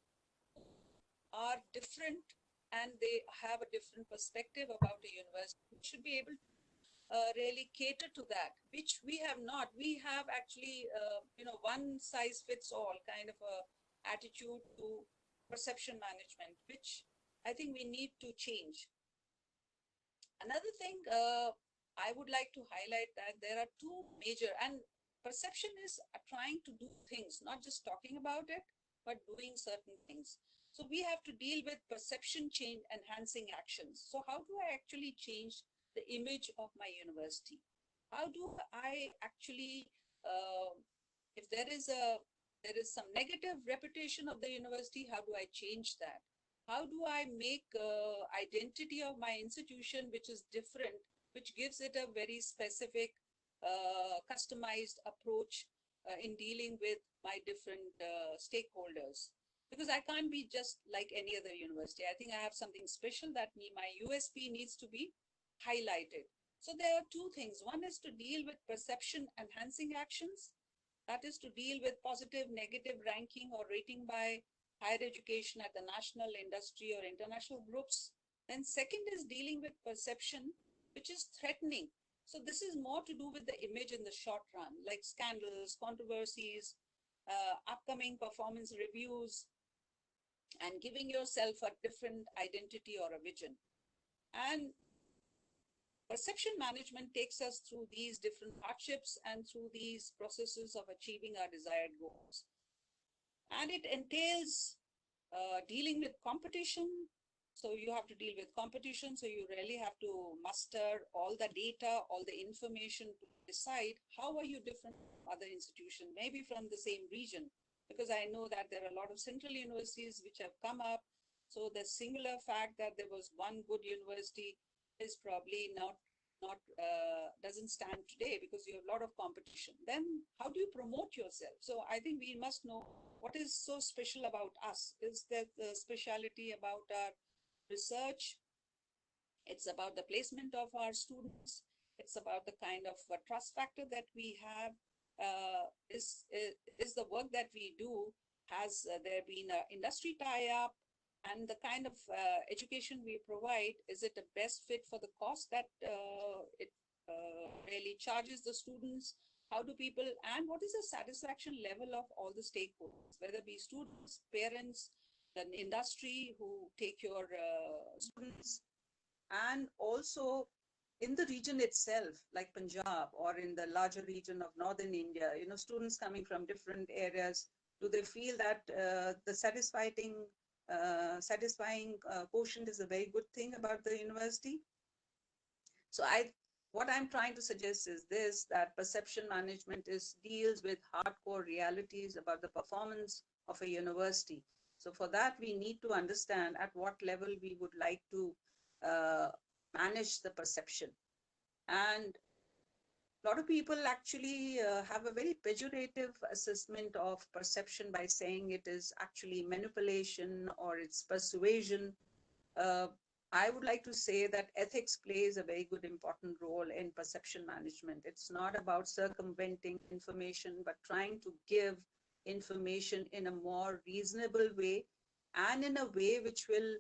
are different and they have a different perspective about a university. We should be able to really cater to that, which we have not. We have actually, one size fits all kind of a attitude to perception management, which I think we need to change. Another thing I would like to highlight that there are two major, and perception is trying to do things, not just talking about it, but doing certain things. So we have to deal with perception change enhancing actions. So how do I actually change the image of my university? How do I actually, if there is some negative reputation of the university, how do I change that? How do I make identity of my institution, which is different, which gives it a very specific, customized approach in dealing with my different stakeholders? Because I can't be just like any other university. I think I have something special that my USP needs to be highlighted. So there are two things. One is to deal with perception enhancing actions. That is to deal with positive, negative ranking or rating by higher education at the national, industry, or international groups. Then second is dealing with perception, which is threatening. So this is more to do with the image in the short run, like scandals, controversies, upcoming performance reviews, and giving yourself a different identity or a vision. And perception management takes us through these different hardships and through these processes of achieving our desired goals. And it entails dealing with competition. So you have to deal with competition. So you really have to muster all the data, all the information to decide how are you different from other institutions, maybe from the same region. Because I know that there are a lot of central universities which have come up. So the singular fact that there was one good university is probably not doesn't stand today because you have a lot of competition. Then how do you promote yourself? So I think we must know what is so special about us. Is that the speciality about our research? It's about the placement of our students. It's about the kind of trust factor that we have. Is the work that we do, has there been an industry tie-up? And the kind of education we provide, is it the best fit for the cost that it really charges the students? How do people, and what is the satisfaction level of all the stakeholders, whether it be students, parents, the industry who take your students, and also in the region itself, like Punjab, or in the larger region of Northern India, students coming from different areas, do they feel that the satisfying quotient is a very good thing about the university? So what I'm trying to suggest is this, that perception management deals with hardcore realities about the performance of a university. So for that, we need to understand at what level we would like to manage the perception. And a lot of people actually have a very pejorative assessment of perception by saying it is actually manipulation or it's persuasion. I would like to say that ethics plays a very good important role in perception management. It's not about circumventing information, but trying to give information in a more reasonable way and in a way which will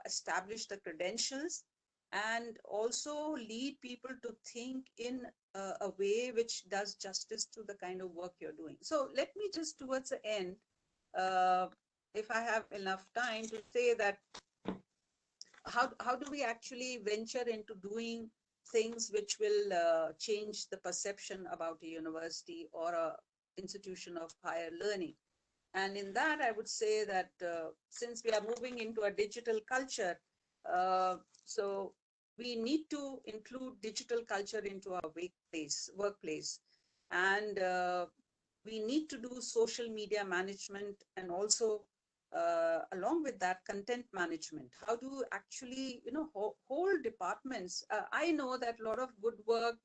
establish the credentials and also lead people to think in a way which does justice to the kind of work you're doing. So let me just towards the end, if I have enough time, to say that how do we actually venture into doing things which will change the perception about a university or a institution of higher learning. And in that, I would say that since we are moving into a digital culture, so we need to include digital culture into our workplace. And we need to do social media management and also along with that, content management. How do actually, whole departments. I know that a lot of good work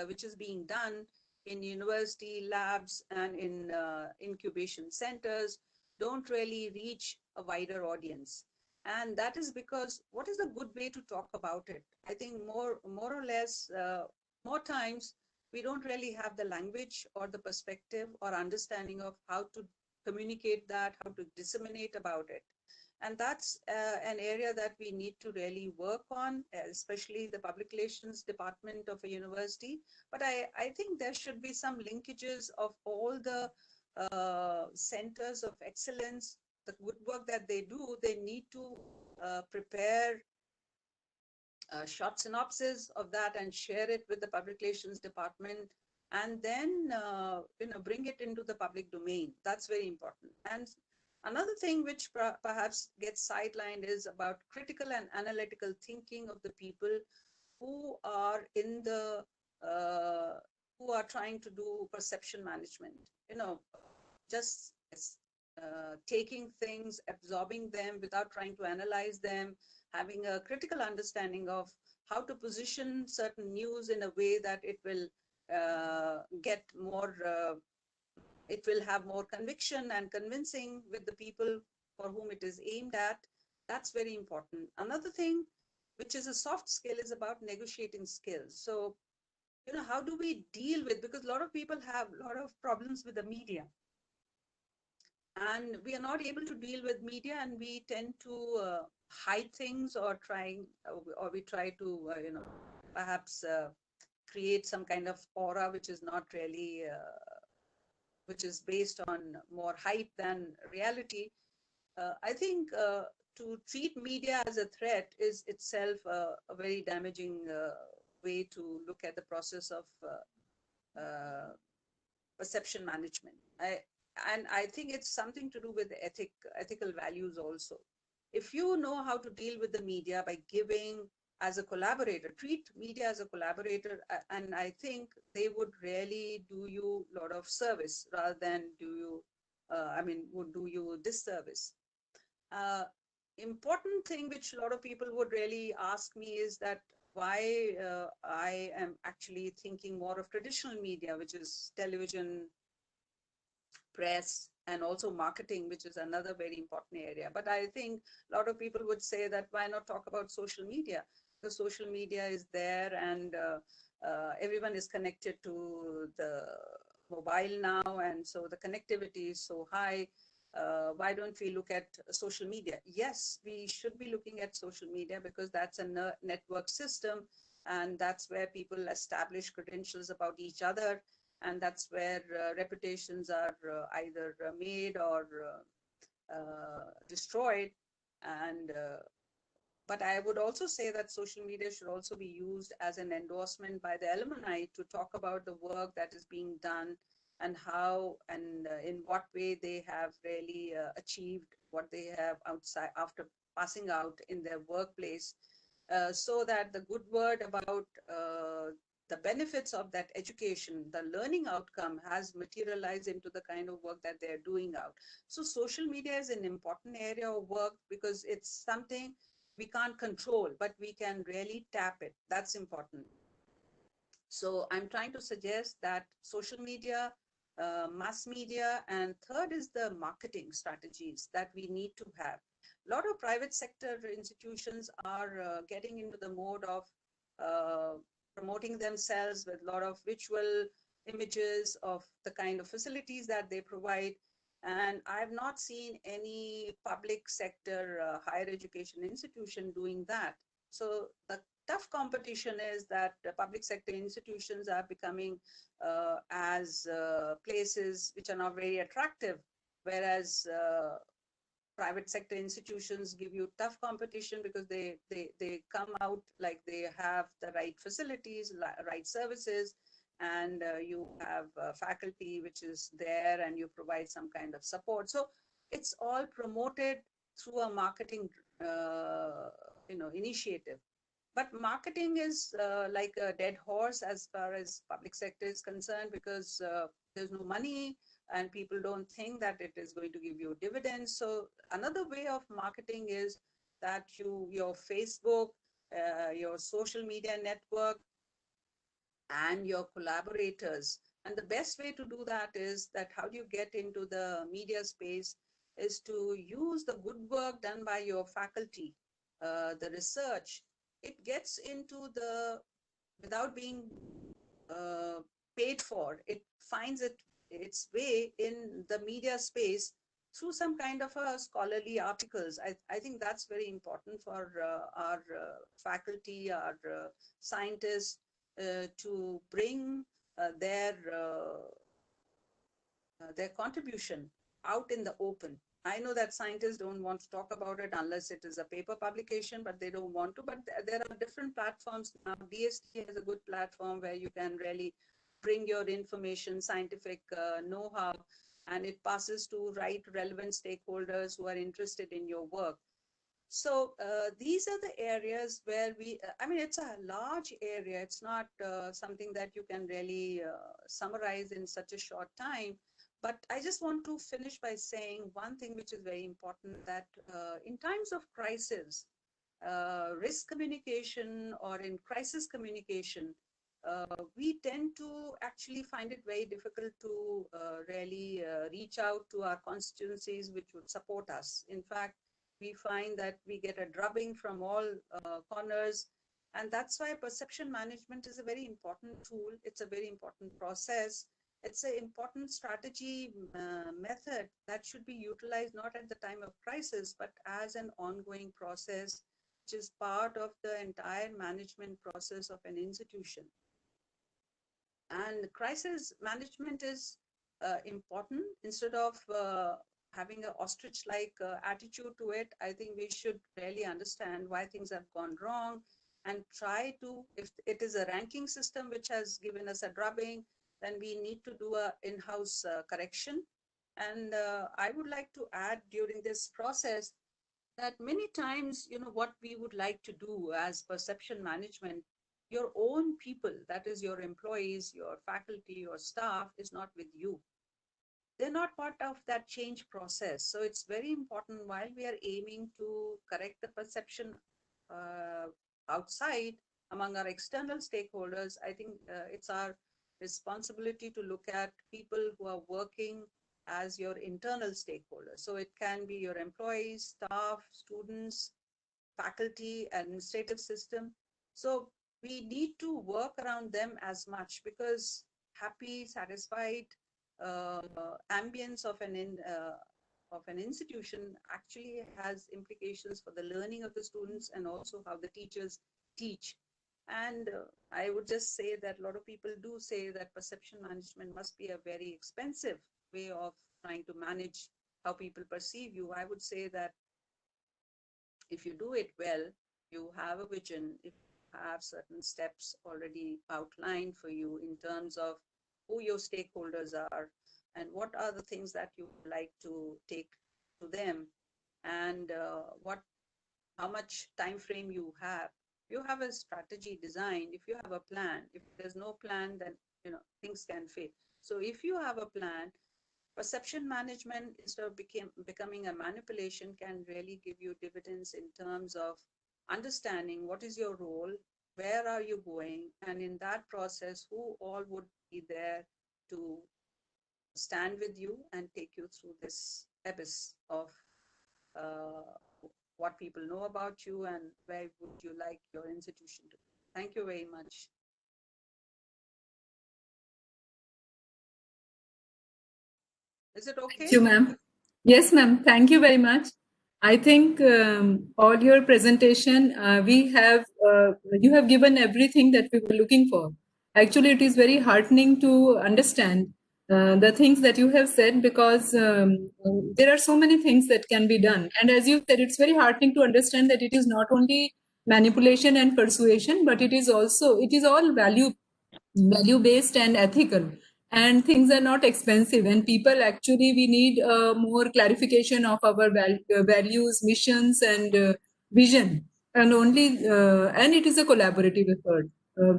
which is being done in university labs and in incubation centers don't really reach a wider audience. And that is because what is a good way to talk about it? I think more or less, more times, we don't really have the language or the perspective or understanding of how to communicate that, how to disseminate about it. And that's an area that we need to really work on, especially the public relations department of a university. But I think there should be some linkages of all the centers of excellence, the good work that they do. They need to prepare a short synopsis of that and share it with the public relations department, and then bring it into the public domain. That's very important. And another thing which perhaps gets sidelined is about critical and analytical thinking of the people who are in the who are trying to do perception management. Just taking things, absorbing them without trying to analyze them, having a critical understanding of how to position certain news in a way that it will get more, it will have more conviction and convincing with the people for whom it is aimed at. That's very important. Another thing, which is a soft skill, is about negotiating skills. So, how do we deal with, because a lot of people have a lot of problems with the media, and we are not able to deal with media, and we tend to hide things, or we try to perhaps create some kind of aura which is not really which is based on more hype than reality. I think to treat media as a threat is itself a very damaging way to look at the process of perception management. I think it's something to do with ethical values also. If you know how to deal with the media by giving as a collaborator, treat media as a collaborator, and I think they would really do you a lot of service rather than would do you disservice. Important thing which a lot of people would really ask me is that why I am actually thinking more of traditional media, which is television, press, and also marketing, which is another very important area. But I think a lot of people would say that why not talk about social media? Because social media is there, and everyone is connected to the mobile now, and so the connectivity is so high. Why don't we look at social media? Yes, we should be looking at social media because that's a network system, and that's where people establish credentials about each other, and that's where reputations are either made or destroyed. And but I would also say that social media should also be used as an endorsement by the alumni to talk about the work that is being done, and how and in what way they have really achieved what they have outside after passing out in their workplace, so that the good word about the benefits of that education, the learning outcome, has materialized into the kind of work that they're doing out. So social media is an important area of work because it's something we can't control, but we can really tap it. That's important. So I'm trying to suggest that social media, mass media, and third is the marketing strategies that we need to have. A lot of private sector institutions are getting into the mode of promoting themselves with a lot of visual images of the kind of facilities that they provide. And I've not seen any public sector higher education institution doing that. So the tough competition is that the public sector institutions are becoming as places which are not very attractive, whereas private sector institutions give you tough competition because they come out like they have the right facilities, right services, and you have faculty which is there, and you provide some kind of support. So it's all promoted through a marketing initiative. But marketing is like a dead horse as far as public sector is concerned, because there's no money and people don't think that it is going to give you dividends. So another way of marketing is that your Facebook, your social media network, and your collaborators. And the best way to do that is that how do you get into the media space is to use the good work done by your faculty, the research. It gets into the, without being paid for, it finds its way in the media space through some kind of a scholarly articles. I think that's very important for our faculty, our scientists to bring their contribution out in the open. I know that scientists don't want to talk about it unless it is a paper publication, but they don't want to. But there are different platforms now. DST has a good platform where you can really bring your information, scientific know-how, and it passes to right relevant stakeholders who are interested in your work. So these are the areas where I mean, it's a large area. It's not something that you can really summarize in such a short time. But I just want to finish by saying one thing which is very important, that in times of crisis, risk communication or in crisis communication, we tend to actually find it very difficult to really reach out to our constituencies which would support us. In fact, we find that we get a drubbing from all corners. And that's why perception management is a very important tool. It's a very important process. It's an important strategy method that should be utilized not at the time of crisis, but as an ongoing process, which is part of the entire management process of an institution. And crisis management is important. Instead of having an ostrich-like attitude to it, I think we should really understand why things have gone wrong and try to, if it is a ranking system which has given us a drubbing, then we need to do an in-house correction. And I would like to add during this process that many times, what we would like to do as perception management, your own people, that is your employees, your faculty, your staff, is not with you. They're not part of that change process. So it's very important, while we are aiming to correct the perception outside among our external stakeholders, I think it's our responsibility to look at people who are working as your internal stakeholders. So it can be your employees, staff, students, faculty, administrative system. So we need to work around them as much, because happy, satisfied ambience of an institution actually has implications for the learning of the students and also how the teachers teach. And I would just say that a lot of people do say that perception management must be a very expensive way of trying to manage how people perceive you. I would say that if you do it well, you have a vision, if you have certain steps already outlined for you in terms of who your stakeholders are and what are the things that you would like to take to them, and how much time frame you have. You have a strategy designed. If you have a plan, if there's no plan, then things can fail. So if you have a plan, perception management, instead of becoming a manipulation, can really give you dividends in terms of understanding what is your role, where are you going, and in that process, who all would be there to stand with you and take you through this abyss of what people know about you and where would you like your institution to be. Thank you very much. Is it okay? Thank you, ma'am. Yes, ma'am. Thank you very much. I think all your presentation, you have given everything that we were looking for. Actually, it is very heartening to understand the things that you have said, because there are so many things that can be done. And as you said, it's very heartening to understand that it is not only manipulation and persuasion, but it is all value-based and ethical. And things are not expensive, and people actually, we need more clarification of our values, missions, and vision, and it is a collaborative effort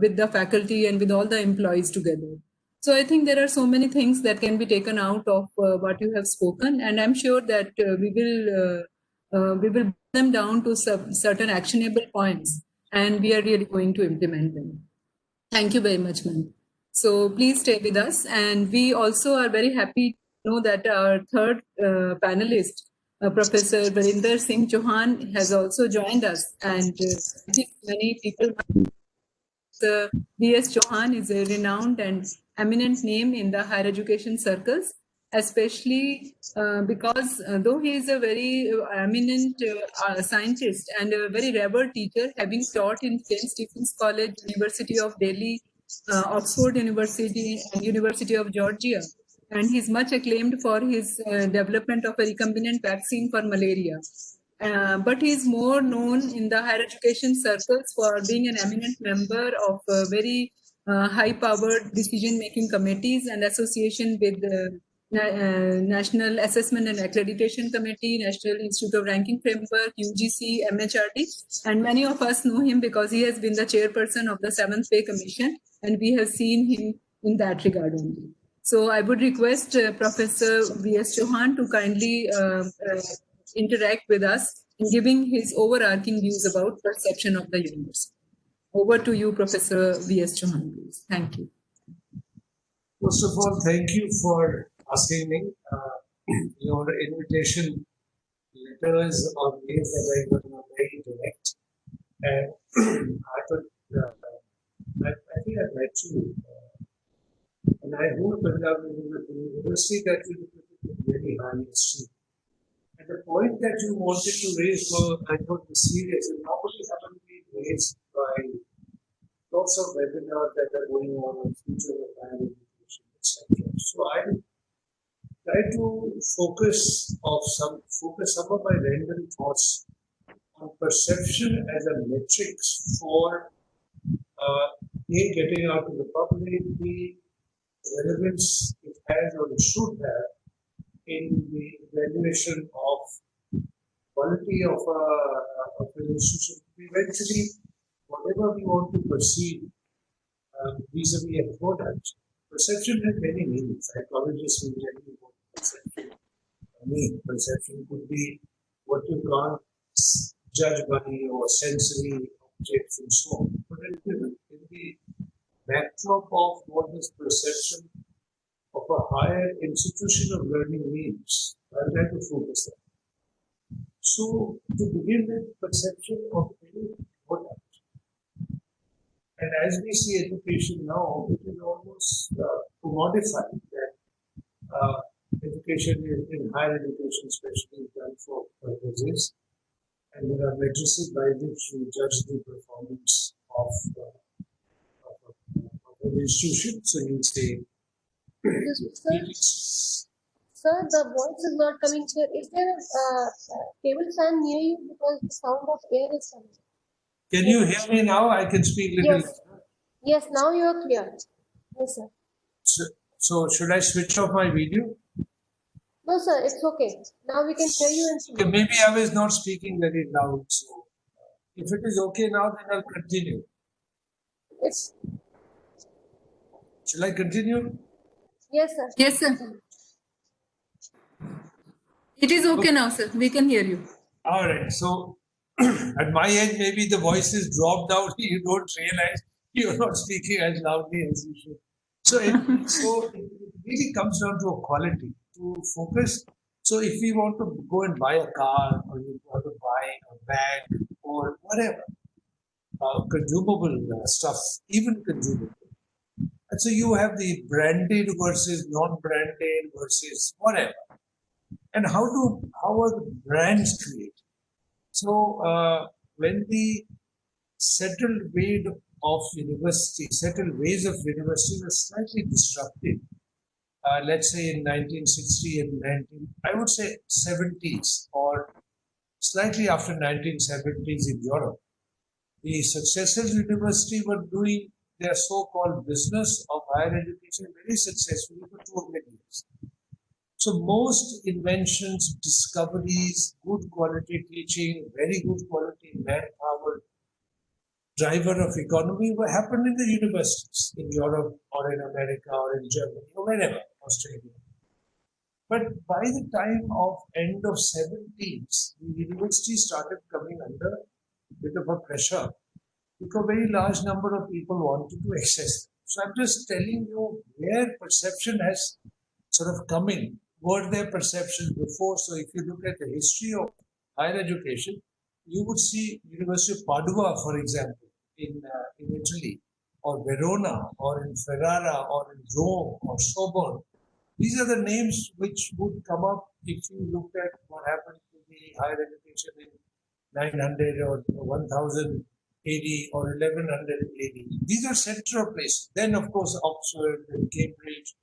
with the faculty and with all the employees together. So I think there are so many things that can be taken out of what you have spoken, and I'm sure that we will bring them down to certain actionable points, and we are really going to implement them. Thank you very much, ma'am. So please stay with us. And we also are very happy to know that our third panelist, Professor Singh Chauhan, has also joined us. And I think many people, B.S. Chauhan is a renowned and eminent name in the higher education circles. especially because though he is a very eminent scientist and a very revered teacher, having taught in St. Stephen's College, University of Delhi, Oxford University, and University of Georgia. And he's much acclaimed for his development of a recombinant vaccine for malaria. But he is more known in the higher education circles for being an eminent member of very high-powered decision-making committees and association with the National Assessment and Accreditation Committee, National Institute of Ranking Framework, UGC, MHRD, and many of us know him because he has been the chairperson of the 7th Pay Commission, and we have seen him in that regard only. So I would request Professor V.S. Chauhan to kindly interact with us in giving his overarching views about perception of the universe. Over to you, Professor V.S. Chauhan, please. Thank you. First of all, thank you for asking me. Your invitation letters or mails that I got were very direct. And I think I'd like to, and I hold Panjab University that we look very high esteem. And the point that you wanted to raise, I thought was serious, and normally haven't been raised by lots of webinars that are going on future of higher education, etc. So I try to focus some of my random thoughts on perception as a metrics for getting out to the public, the relevance it has or it should have in the evaluation of quality of an institution. Eventually, whatever we want to perceive vis-a-vis a product, perception has many meanings. Psychologists will tell you what perception means. Perception could be what you can't judge by or sensory objects and so on. But in the backdrop of what is perception of a higher institution of learning means, I'll try to focus that. So, to begin with, perception of any product. And as we see education now, it is almost commodified that education in higher education, especially, is done for purposes. And there are matrices by which we judge the performance of an institution. So you say, Sir, the voice is not coming clear. Is there a table fan near you? Because the sound of air is coming. Can you hear me now? I can speak little. Yes. Yes, now you are clear. Yes, sir. So should I switch off my video? No, sir, it's okay. Now we can hear you and see. Okay, maybe I was not speaking very loud. So if it is okay now, then I'll continue. It's... Shall I continue? Yes, sir. Yes, sir. It is okay now, sir. We can hear you. All right. So at my age, maybe the voice is dropped out. You don't realize you're not speaking as loudly as you should. So it really comes down to a quality, to focus. So if we want to go and buy a car, or you want to buy a bag, or whatever, consumable stuff, even consumable. And so you have the branded versus non-branded versus whatever. And how are the brands created? So when the settled ways of university were slightly disrupted, let's say in 1960 and I would say 70s or slightly after 1970s in Europe, the successive universities were doing their so-called business of higher education very successfully for 200 years. So most inventions, discoveries, good quality teaching, very good quality manpower, driver of economy happened in the universities in Europe or in America or in Germany or wherever, Australia. But by the time of end of 70s, the universities started coming under a bit of a pressure because a very large number of people wanted to access them. So I'm just telling you where perception has sort of come in. Were there perceptions before? So if you look at the history of higher education, you would see University of Padua, for example, in Italy, or Verona, or in Ferrara, or in Rome, or Sorbonne. These are the names which would come up if you looked at what happened to the higher education in 900 or 1000 AD or 1100 AD. These are central places. Then, of course, Oxford and Cambridge.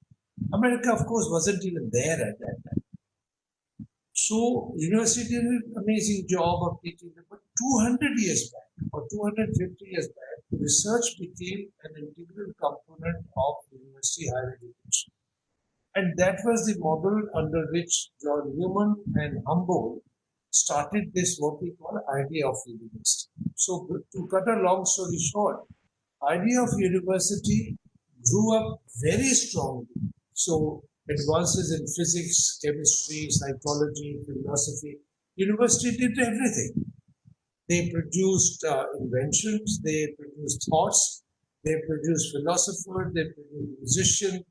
America, of course, wasn't even there at that time. So, university did an amazing job of teaching them. But 200 years back or 250 years back, research became an integral component of university higher education. And that was the model under which John Newman and Humboldt started this what we call idea of university. So to cut a long story short, idea of university grew up very strongly. So advances in physics, chemistry, psychology, philosophy, university did everything. They produced inventions, they produced thoughts, they produced philosophers, they produced musicians,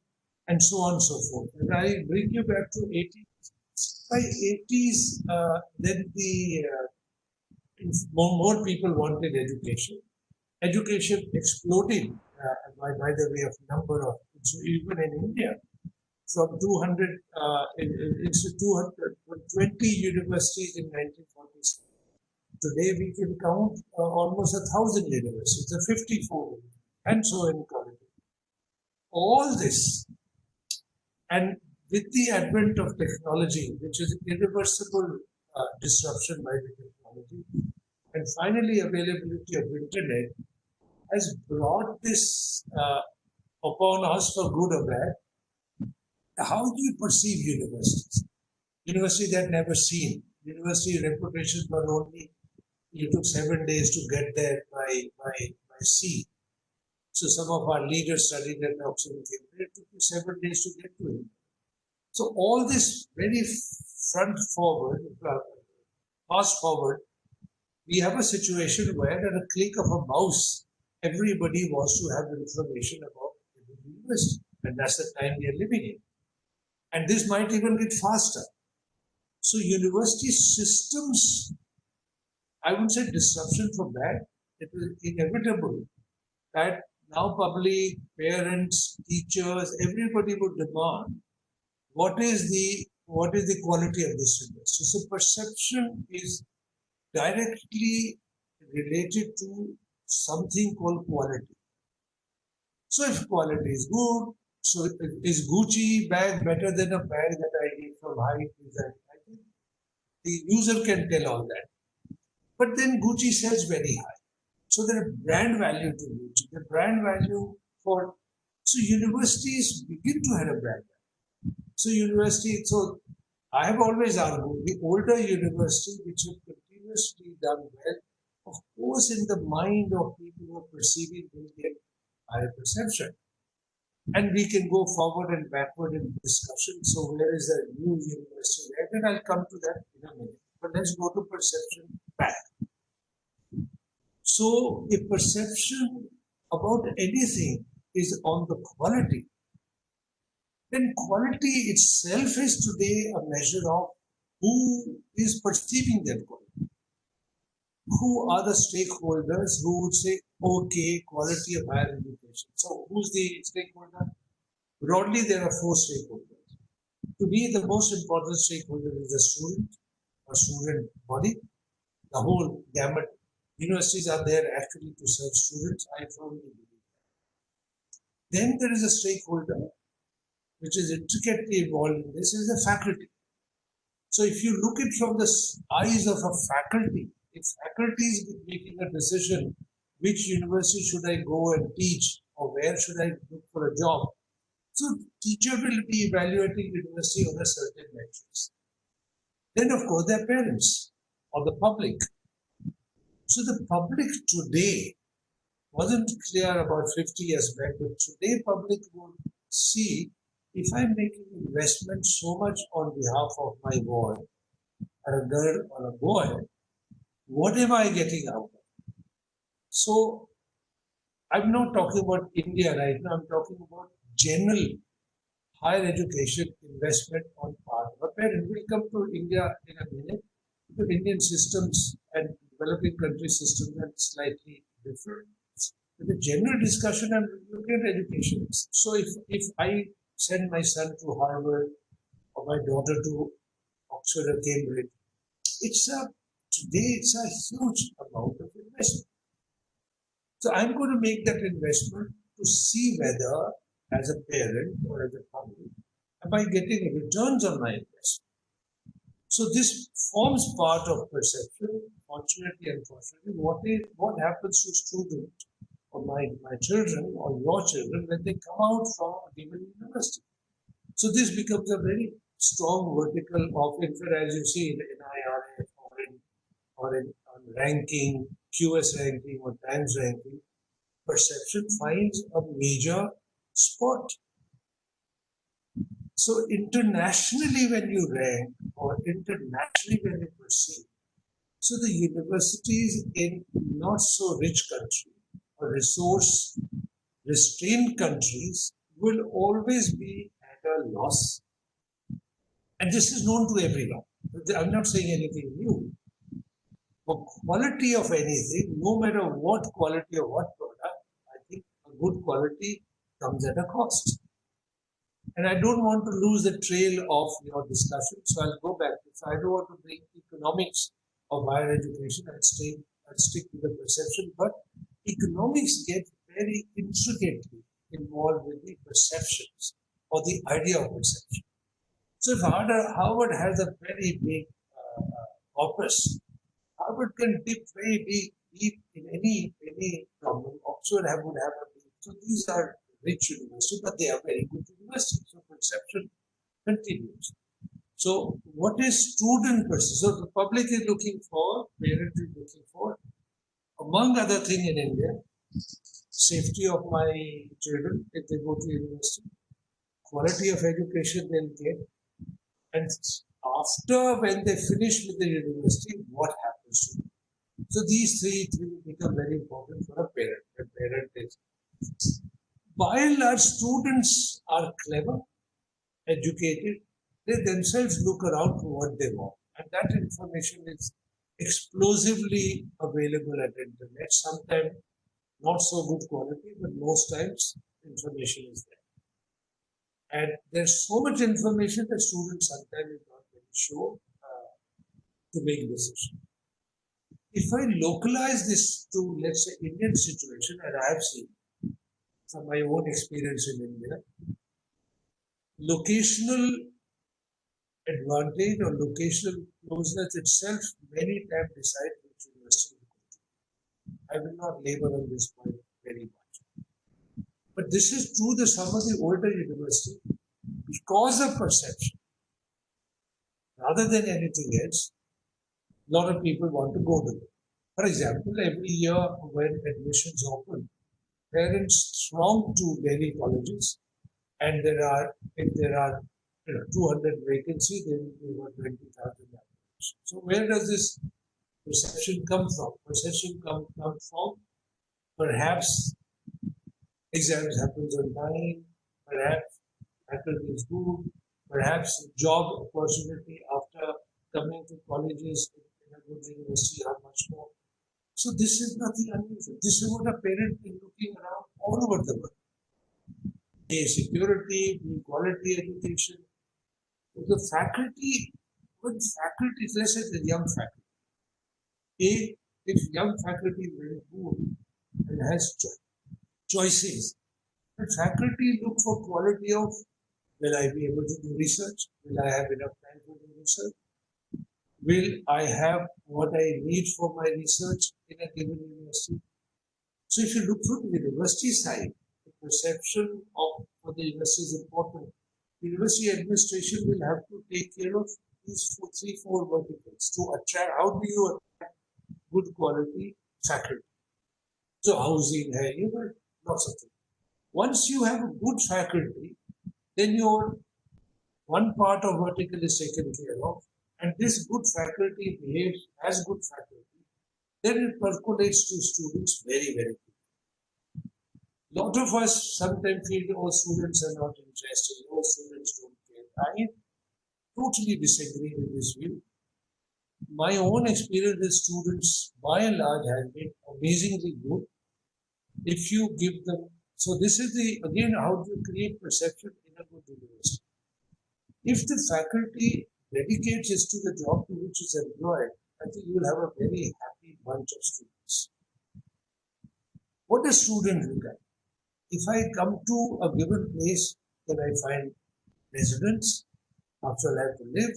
and so on and so forth. And I bring you back to 80s. By 80s, then more people wanted education. Education exploded by the way of number of, so even in India, from 200, it's 220 universities in 1940s. Today we can count almost 1,000 universities, 54, and so on. All this, and with the advent of technology, which is irreversible disruption by the technology, and finally availability of internet, has brought this upon us for good or bad. How do you perceive universities? University that never seen. University reputations were only, you took 7 days to get there by sea. So some of our leaders studied at Oxford and Cambridge. It took 7 days to get to it. So all this very fast forward, we have a situation where at a click of a mouse, everybody wants to have information about the university. And that's the time we are living in. And this might even get faster. So university systems, I wouldn't say disruption for bad, it is inevitable that now public, parents, teachers, everybody would demand what is the quality of this university. So perception is directly related to something called quality. So if quality is good, so is Gucci bag better than a bag that I get from high design? I think the user can tell all that. But then Gucci sells very high. So there is brand value to Gucci. The brand value for, so universities begin to have a brand value. So so I have always argued the older universities which have continuously done well, of course in the mind of people who are perceiving will get higher perception. And we can go forward and backward in discussion. So where is the new university? And I'll come to that in a minute. But let's go to perception back. So a perception about anything is on the quality. Then quality itself is today a measure of who is perceiving that quality. Who are the stakeholders who would say, okay, quality of higher education. So who's the stakeholder? Broadly, there are 4 stakeholders. To me, the most important stakeholder is the student, or student body, the whole gamut. Universities are there actually to serve students. I firmly believe that. Then there is a stakeholder which is intricately involved in this, is the faculty. So if you look at from the eyes of a faculty, if faculty is making a decision, which university should I go and teach, or where should I look for a job? So teacher will be evaluating university on a certain metrics. Then of course their parents or the public. So the public today wasn't clear about 50 years back, but today public would see if I'm making investment so much on behalf of my boy, or a girl or a boy, what am I getting out of it? So I'm not talking about India right now, I'm talking about general higher education investment on part of a parent. We'll come to India in a minute. The Indian systems and developing country systems are slightly different. But the general discussion, I'm looking at education. So if I send my son to Harvard or my daughter to Oxford or Cambridge. Today it's a huge amount of investment. So I'm going to make that investment to see whether, as a parent or as a family, am I getting returns on my investment. So this forms part of perception. Fortunately, unfortunately, what happens to students or my children or your children when they come out from a given university? So this becomes a very strong vertical of influence, as you see in IRF or in ranking, QS ranking or Times ranking. Perception finds a major spot. So internationally, when you rank or internationally when you perceive, so the universities in not so rich countries or resource restrained countries will always be at a loss. And this is known to everyone. I'm not saying anything new. For quality of anything, no matter what quality or what product, I think a good quality comes at a cost. And I don't want to lose the trail of your discussion, so I'll go back. So I don't want to bring economics of higher education and stick to the perception, but economics gets very intricately involved with the perceptions or the idea of perception. So if Harvard has a very big corpus, Harvard can dip very deep in any problem. Oxford would have a big. So these are rich universities, but they are very good universities. So perception continues. So what is student perception? So the public is looking for, parent is looking for, among other things in India, safety of my children if they go to university, quality of education they'll get, and after when they finish with the university, what happens to them? So these three become very important for a parent. A parent is, by and large, students are clever, educated. They themselves look around for what they want, and that information is explosively available at the internet. Sometimes not so good quality, but most times information is there. And there's so much information that students sometimes is not very sure to make decisions. If I localize this to, let's say, Indian situation, and I have seen from my own experience in India, locational advantage or locational closeness itself many times decide which university to go to. I will not labor on this point very much. But this is true that some of the older universities, because of perception, rather than anything else, a lot of people want to go to them. For example, every year when admissions open, parents throng to Delhi colleges, and if there are 200 vacancies, then there were 20,000 applications. So where does this perception come from? Perception comes from perhaps exams happens on time, perhaps faculty is good, perhaps job opportunity after coming to colleges in a good university are much more. So this is nothing unusual. This is what a parent is looking around all over the world. A security, B quality education. The faculty, good faculty, let's say the young faculty. If young faculty is very good and has choices, the faculty look for quality of, will I be able to do research? Will I have enough time to do research? Will I have what I need for my research in a given university? So if you look from the university side, the perception of for the university is important. The university administration will have to take care of these 4 verticals to attract. How do you attract good quality faculty? So housing, lots of things. Once you have a good faculty, then your one part of vertical is taken care of, and this good faculty behaves as good faculty, then it percolates to students very, very quickly. A lot of us sometimes feel all students are not interested, all students don't care. I totally disagree with this view. My own experience with students, by and large, has been amazingly good. If you give them, so this is again, how do you create perception in in a good university. If the faculty dedicates it to the job to which is employed, I think you will have a very happy bunch of students. What does student look at? If I come to a given place, can I find residence? After I have to live.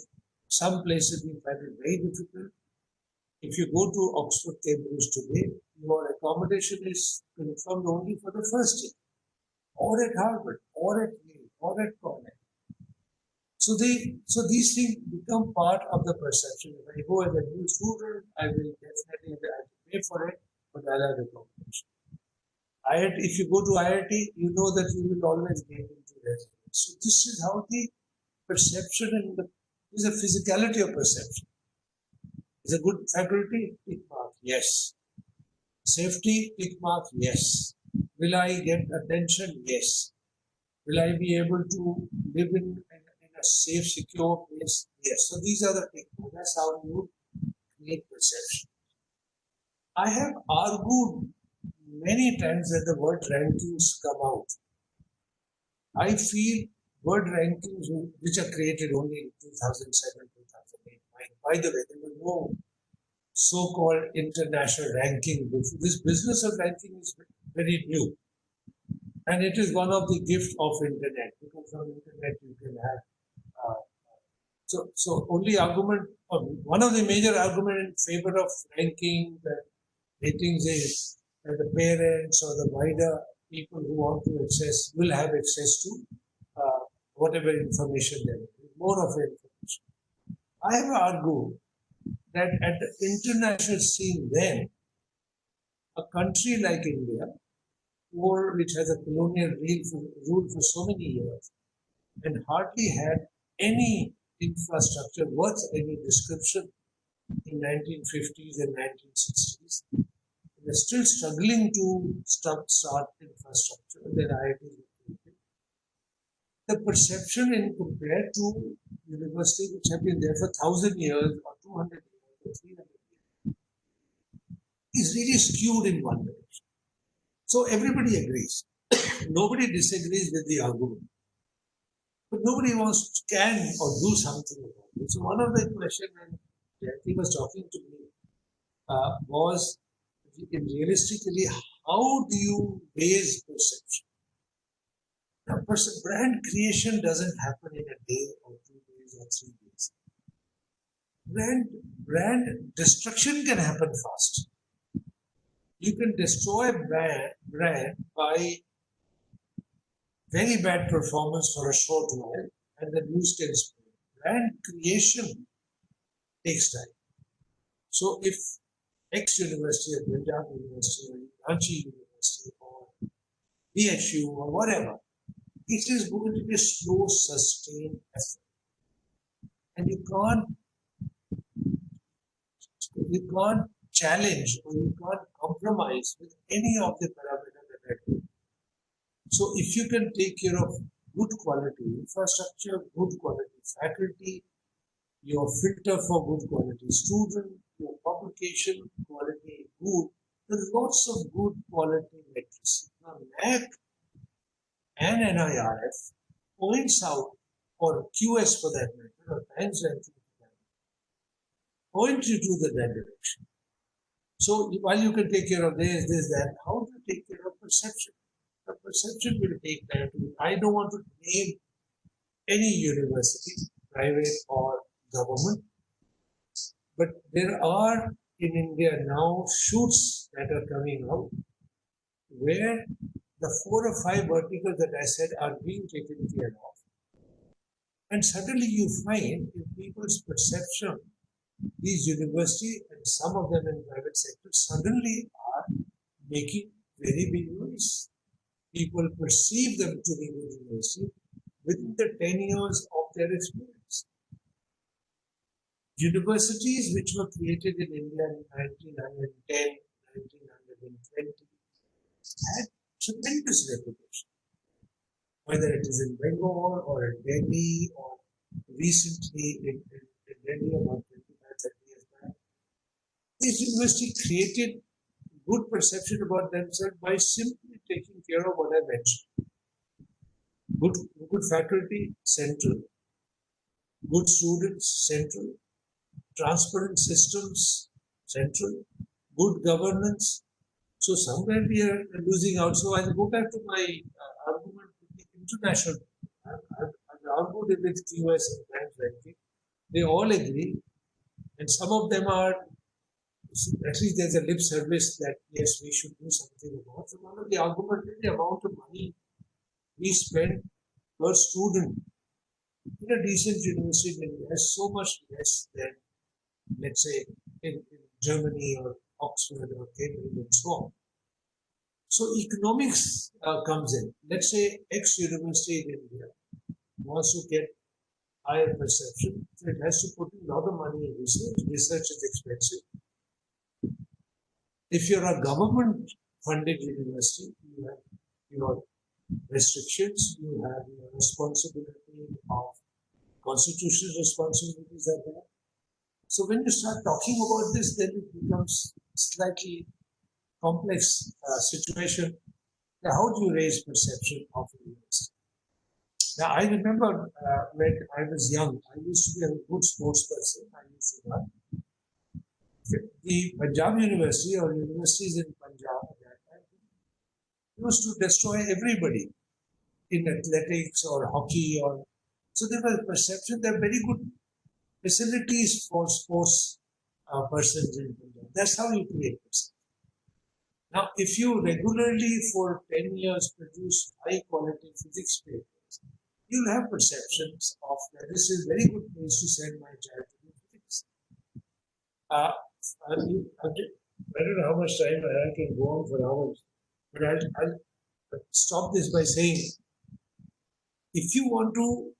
Some places we find it very difficult. If you go to Oxford, Cambridge today, your accommodation is confirmed only for the first year, or at Harvard, or at Yale, or at college. So these things become part of the perception. If I go as a new student, I will definitely have to pay for it, but I'll have accommodation. If you go to IIT, you know that you will always get into residence. So this is how the perception and is a physicality of perception. Is a good faculty? Tick mark, yes. Safety? Tick mark, yes. Will I get attention? Yes. Will I be able to live in a safe, secure place? Yes. So these are the tick marks. That's how you create perception. I have argued many times that the word rankings come out. I feel word rankings, which are created only in 2007, 2008. By the way, there was no so-called international ranking. This business of ranking is very new. And it is one of the gifts of internet, because on internet you can have, so only argument, one of the major arguments in favor of ranking and ratings is that the parents or the wider people who want to access will have access to whatever information they need, more of information. I have argued that at the international scene then, a country like India, which has a colonial rule for so many years, and hardly had any infrastructure worth any description in 1950s and 1960s, they're still struggling to start infrastructure. Their IITs. The perception in compared to universities which have been there for 1,000 years or 200 years or 300 years is really skewed in one direction. So everybody agrees. Nobody disagrees with the argument. But nobody wants to can or do something about it. So one of the questions when Jayati was talking to me was realistically, how do you raise perception? Now, brand creation doesn't happen in a day or 2 days or 3 days. Brand destruction can happen fast. You can destroy brand by very bad performance for a short while, and the news can spread. Brand creation takes time. So if X University or Panjab University or Ranchi University or BHU or whatever, it is going to be a slow, sustained effort. And you can't challenge or you can't compromise with any of the parameters that I do. So if you can take care of good quality infrastructure, good quality faculty, your filter for good quality student, your publication quality good, there's lots of good quality metrics. Now NAC and NIRF points out, or QS for that matter, or Times Ranking point you to that direction. So while you can take care of this, that, how do you take care of perception? The perception will take time. I don't want to name any university, private or government, but there are in India now shoots that are coming out where the 4 or 5 verticals that I said are being taken care of. And suddenly you find in people's perception, these universities and some of them in private sector suddenly are making very big noise. People perceive them to be good university within the 10 years of their experience. Universities which were created in India in 1910, 1920 had tremendous reputation. Whether it is in Bengal or in Delhi or recently in Delhi about 25, 30 years back, these universities created good perception about themselves by simply taking care of what I mentioned. Good good faculty, central. Good students, central. Transparent systems, central. Good governance. So somewhere we are losing out. So I'll go back to my argument with the international. I've argued with QS and Bank ranking. They all agree, and some of them are, at least there's a lip service that yes, we should do something about. So one of the arguments is the amount of money we spend per student in a decent university in India is so much less than, let's say, in Germany or Oxford or Cambridge and so on. So economics comes in. Let's say X university in India wants to get higher perception, so it has to put in a lot of money in research. Research is expensive. If you're a government-funded university, you have your restrictions, you have your responsibility of constitutional responsibilities are there. So when you start talking about this, then it becomes slightly complex situation. Now, how do you raise perception of a university? Now, I remember when I was young, I used to be a good sports person. I used to run. The Panjab University or universities in Punjab at that time used to destroy everybody in athletics or hockey or so there was a perception there are very good facilities for sports persons in Punjab. That's how you create perception. Now, if you regularly for 10 years produce high quality physics papers, you'll have perceptions of that this is a very good place to send my child to do physics. I don't know how much time I can go on for hours, but I'll stop this by saying, if you want to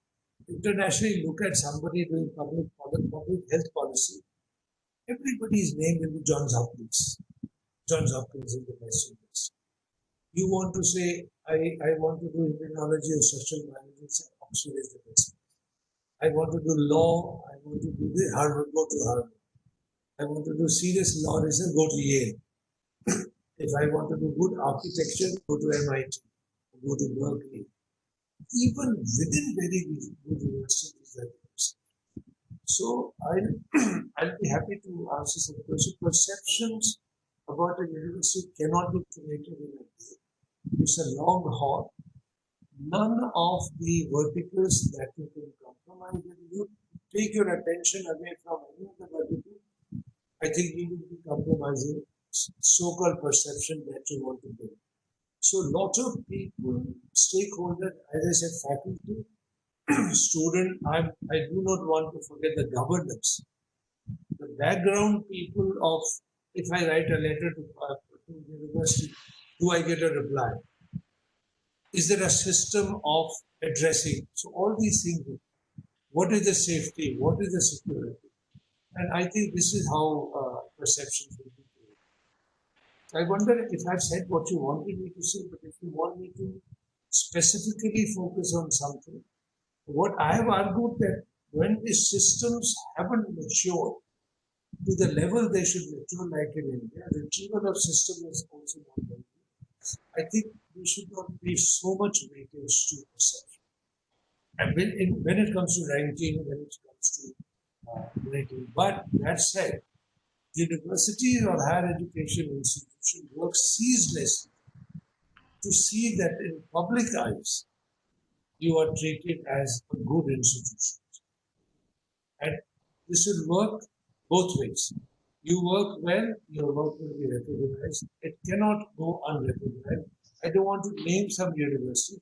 internationally look at somebody doing public health policy, everybody's name will be Johns Hopkins. Johns Hopkins is the best university. You want to say, I want to do immunology or social biology, Oxford is the best. I want to do law, I want to do the Harvard, go to Harvard. I want to do serious law research, go to Yale. If I want to do good architecture, go to MIT, go to Berkeley. Even within very good universities like this. So I'll be happy to answer some questions. Perceptions about a university cannot be created in a day. It's a long haul. None of the verticals that you can compromise when you take your attention away from any of the verticals, I think you will be compromising so-called perception that you want to build. So a lot of people, stakeholders, as I said, faculty, student, I do not want to forget the governance. The background people of, if I write a letter to university, do I get a reply? Is there a system of addressing? So all these things, what is the safety? What is the security? And I think this is how perceptions will be created. I wonder if I've said what you wanted me to say, but if you want me to specifically focus on something, what I have argued that when the systems haven't matured to the level they should mature, like in India, the retrieval of system is also not very good. I think we should not pay so much weightage to perception. And when it comes to ranking, when it comes to rating, but that said, universities or higher education institutions work ceaselessly to see that in public eyes, you are treated as a good institution. And this will work both ways. You work well, your work will be recognized. It cannot go unrecognized. I don't want to name some university,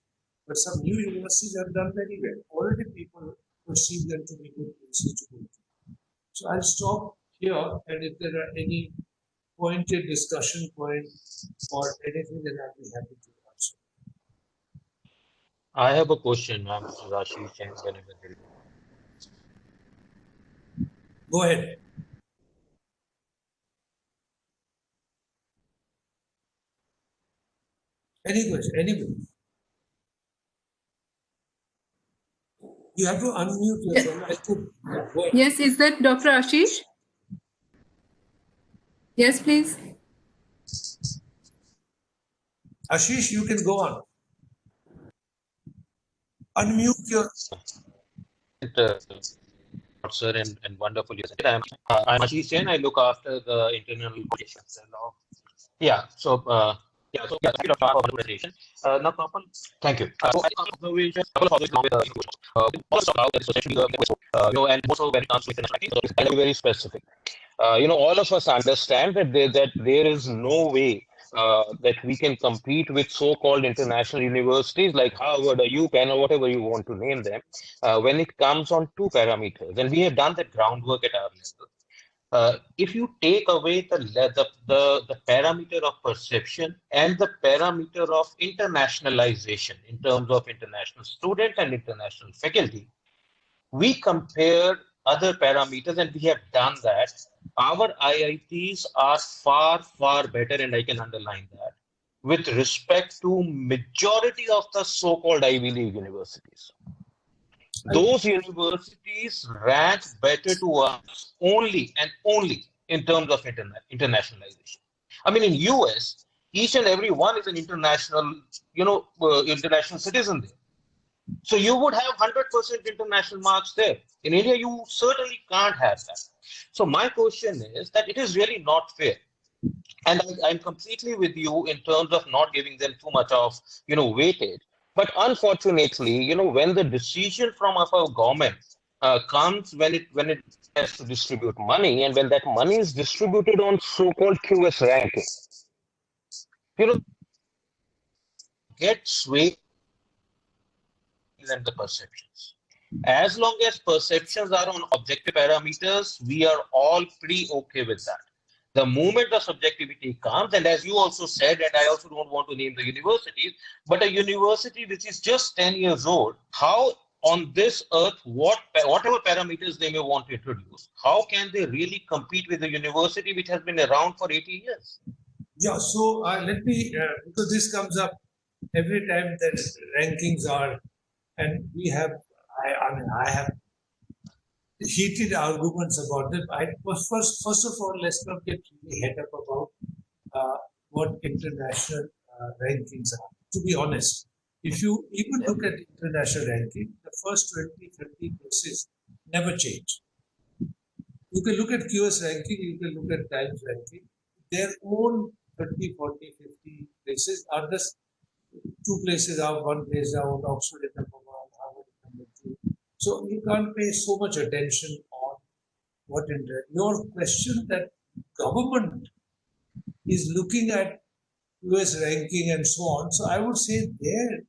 but some new universities have done very well. Already people perceive them to be good places to go to. So I'll stop here, and if there are any pointed discussion points or anything, then I'll be happy to answer. I have a question, Mr. Rashish, and whenever there is. Go ahead. Any question, anybody? You have to unmute yourself. I could go ahead. Yes, is that Dr. Ashish? Yes, please. Ashish, you can go on. Unmute your. Sir, and wonderful. I'm Ashish Jain. I look after the internal relations and all. Yeah. Thank you, Dr. for the presentation. Now, couple, thank you. So, I have observations, couple of observations also about this, especially and also when it comes to international, so I'll be very specific. All of us understand that there is no way that we can compete with so-called international universities like Harvard or UPenn or whatever you want to name them when it comes on two parameters. And we have done that groundwork at our level. If you take away the parameter of perception and the parameter of internationalization in terms of international students and international faculty, we compare other parameters and we have done that. Our IITs are far, far better, and I can underline that, with respect to majority of the so-called Ivy League universities. Those universities rank better to us only and only in terms of internationalization. I mean, in US, each and every one is an international, international citizen there. So you would have 100% international marks there. In India, you certainly can't have that. So my question is that it is really not fair. And I'm completely with you in terms of not giving them too much of, weightage. But unfortunately, when the decision from our government comes when it has to distribute money, and when that money is distributed on so-called QS ranking, get swayed and the perceptions. As long as perceptions are on objective parameters, we are all pretty okay with that. The moment the subjectivity comes, and as you also said, and I also don't want to name the universities, but a university which is just 10 years old, how on this earth, whatever parameters they may want to introduce, how can they really compete with a university which has been around for 80 years? Yeah, so let me, because this comes up every time that rankings are, and we have, I have heated arguments about them. First of all, let's not get really head up about what international rankings are. To be honest, if you even look at international ranking, the first 20, 30 places never change. You can look at QS ranking, you can look at Times ranking. Their own 30, 40, 50 places are just two places out, one place down, Oxford is number one, Harvard is number two. So you can't pay so much attention on what your question that government is looking at US ranking and so on. So I would say they're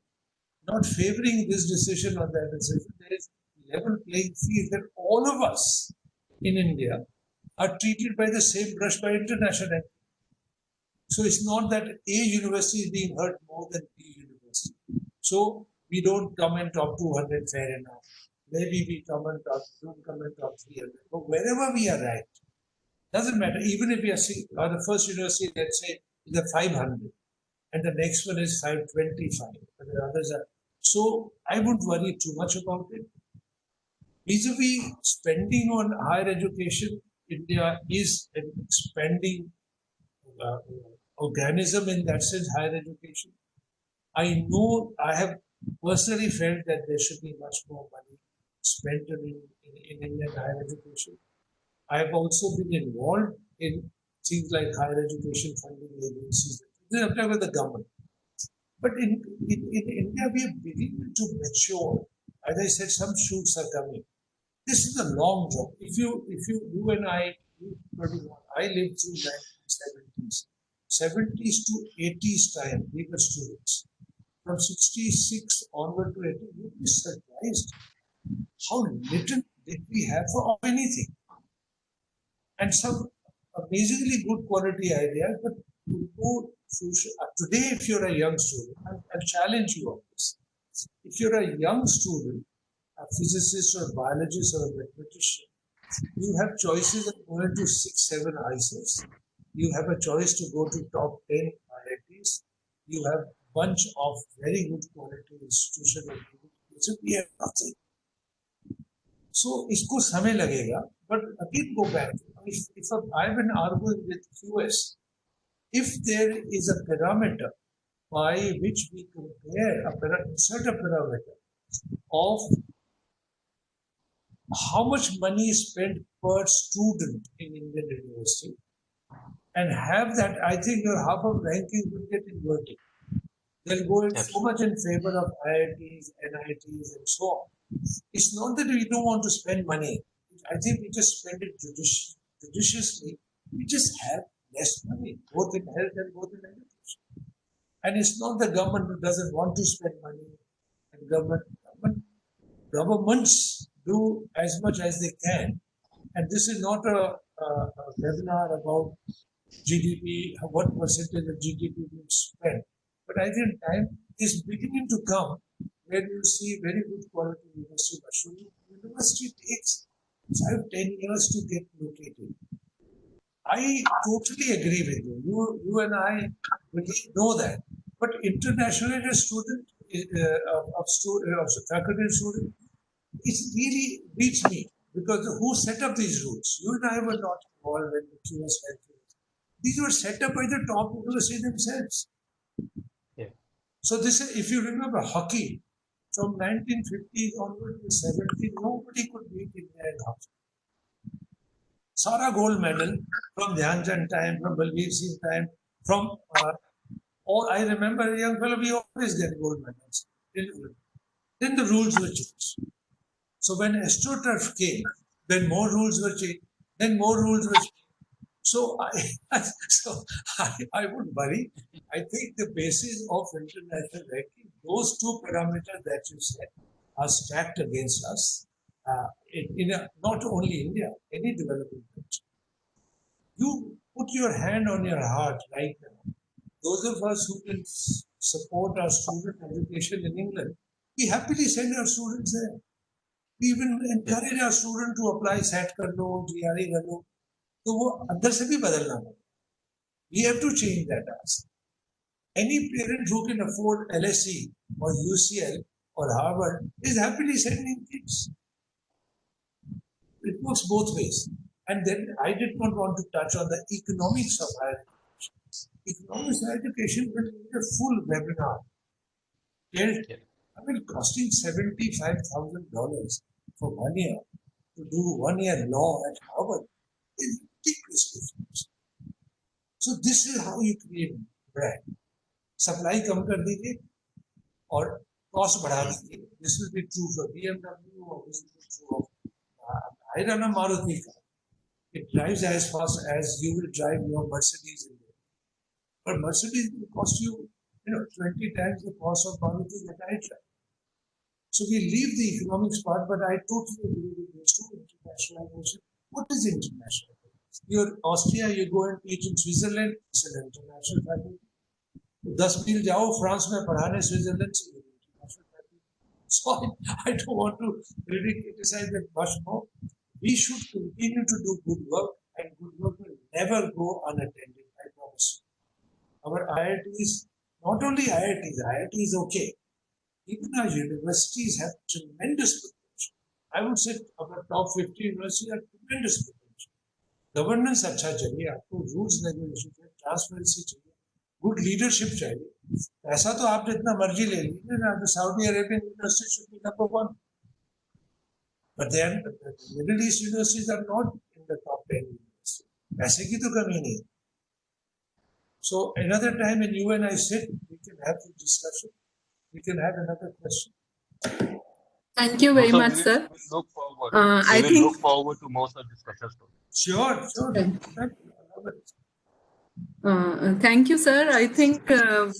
not favoring this decision or that decision. There is level playing field that all of us in India are treated by the same brush by international ranking. So it's not that A university is being hurt more than B university. So we don't come in top 200, fair enough. Maybe we don't come in top 300. But wherever we are ranked, doesn't matter. Even if we are the first university, let's say, is a 500, and the next one is 525, and the others are. So I wouldn't worry too much about it. Vis-a-vis spending on higher education, India is an expanding organism in that sense, higher education. I know I have personally felt that there should be much more money spent in Indian higher education. I have also been involved in things like higher education funding agencies. They are with the government. But in India, we are beginning to mature. As I said, some shoots are coming. This is a long job. If you and I lived through 1970s. 70s to 80s time, we were students. From 66 onward to 80, you'd be surprised how little did we have for anything. And some amazingly good quality ideas, but today, if you're a young student, I'll challenge you on this. If you're a young student, a physicist or a biologist or a mathematician, you have choices of going to 6, 7 ISOs. You have a choice to go to top 10 IITs. You have a bunch of very good quality institutions. We have nothing. So, isko samay lagega, but again go back. If I've been arguing with QS, if there is a parameter by which we compare, insert a parameter of how much money is spent per student in Indian university and have that, I think your half of ranking will get inverted. They'll go in so much in favor of IITs, NITs, and so on. It's not that we don't want to spend money. I think we just spend it judiciously. We just have less money, both in health and both in education. And it's not the government who doesn't want to spend money. And governments do as much as they can. And this is not a webinar about GDP, what percentage of GDP we spend. But I think time is beginning to come where you see very good quality university. University takes 5-10 years to get located. I totally agree with you. You and I know that. But internationally, a student of faculty and student, it really beats me because who set up these rules? You and I were not involved in the QS. These were set up by the top university themselves. Yeah. So this is, if you remember hockey, from 1950s onward to 70s, nobody could beat India in hockey. Sara gold medal from Dhyan Chand time, from Balbir Singh time, from all I remember a young fellow, we always get gold medals. Then the rules were changed. So when AstroTurf came, then more rules were changed. Then more rules were changed. So I would worry. I think the basis of international ranking, those two parameters that you said, are stacked against us. Not only India, any developing country. You put your hand on your heart right now. Those of us who can support our student education in England, we happily send our students there. We even encourage our students to apply SAT kar lo, GRE kar lo. तो वो अंदर से भी बदलना होगा. We have to change that aspect. Any parent who can afford LSE or UCL or Harvard is happily sending kids. It works both ways. And then I did not want to touch on the economics of higher education. Economics of education will need a full webinar. I mean, costing $75,000 for 1 year to do 1 year law at Harvard is ridiculous. So this is how you create brand. Supply कम कर दीजिए और cost बढ़ा दीजिए. This will be true for BMW or this will be true of I run a Maruti car. It drives as fast as you will drive your Mercedes in there. But Mercedes will cost you, 20 times the cost of Maruti that I drive. So we leave the economics part, but I totally agree with this too. Internationalization. What is international? You're Austria, you go and teach in Switzerland, it's an international faculty. 10 मील जाओ France में पढ़ाने Switzerland से international faculty. So I don't want to really criticize that much more. We should continue to do good work, and good work will never go unattended, I promise. Our IITs, not only IIT is okay. Even our universities have tremendous potential. I would say our top 50 universities have tremendous potential. Governance अच्छा चाहिए, आपको rules regulation चाहिए, transparency चाहिए, good leadership चाहिए. ऐसा तो आप जितना मर्जी ले लीजिए ना, the Saudi Arabian university should be number 1. But then the Middle East universities are not in the top 10 universities. पैसे की तो कमी नहीं. So another time when you and I sit, we can have the discussion. We can have another question. Thank you very much, sir. We look forward. I we think look forward to more such discussions. Sure. Thank you, sir. I think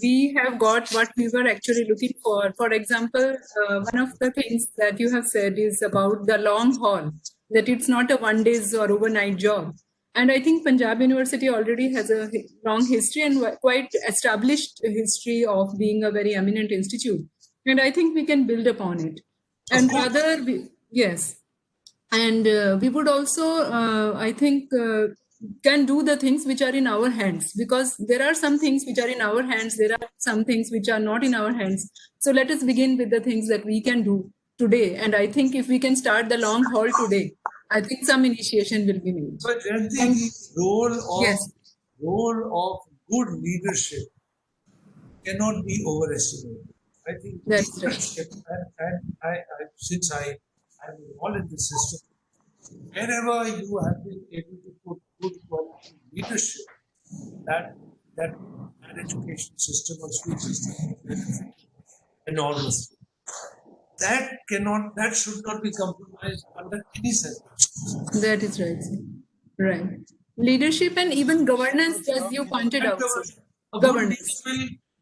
we have got what we were actually looking for. For example, one of the things that you have said is about the long haul, that it's not a one day's or overnight job. And I think Panjab University already has a long history and quite established history of being a very eminent institute. And I think we can build upon it. And yes. And we would also, I think, can do the things which are in our hands, because there are some things which are in our hands, there are some things which are not in our hands. So let us begin with the things that we can do today. And I think if we can start the long haul today, I think some initiation will be made. But the role of good leadership cannot be overestimated. I think That's right. leadership, since I am involved in the system, wherever you have been able to put good quality leadership, that an education system or school system benefit enormously. That should not be compromised under any circumstances. That is right, sir. Right. Leadership and even governance, as you pointed And out, sir. a Governance.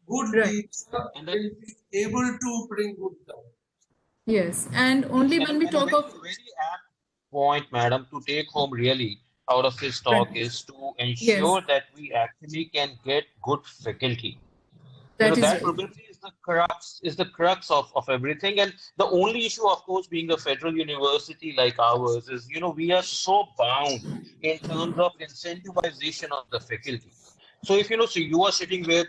good Right. leader will be able to bring good governance. Yes. And only when we And a talk very, of very apt point, madam, to take home really out of this talk right. is to Yes, ensure that we actually can get good faculty. that is That right. probably is the crux of everything. And the only issue, of course, being a federal university like ours is, we are so bound in terms of incentivization of the faculty. So if so you are sitting where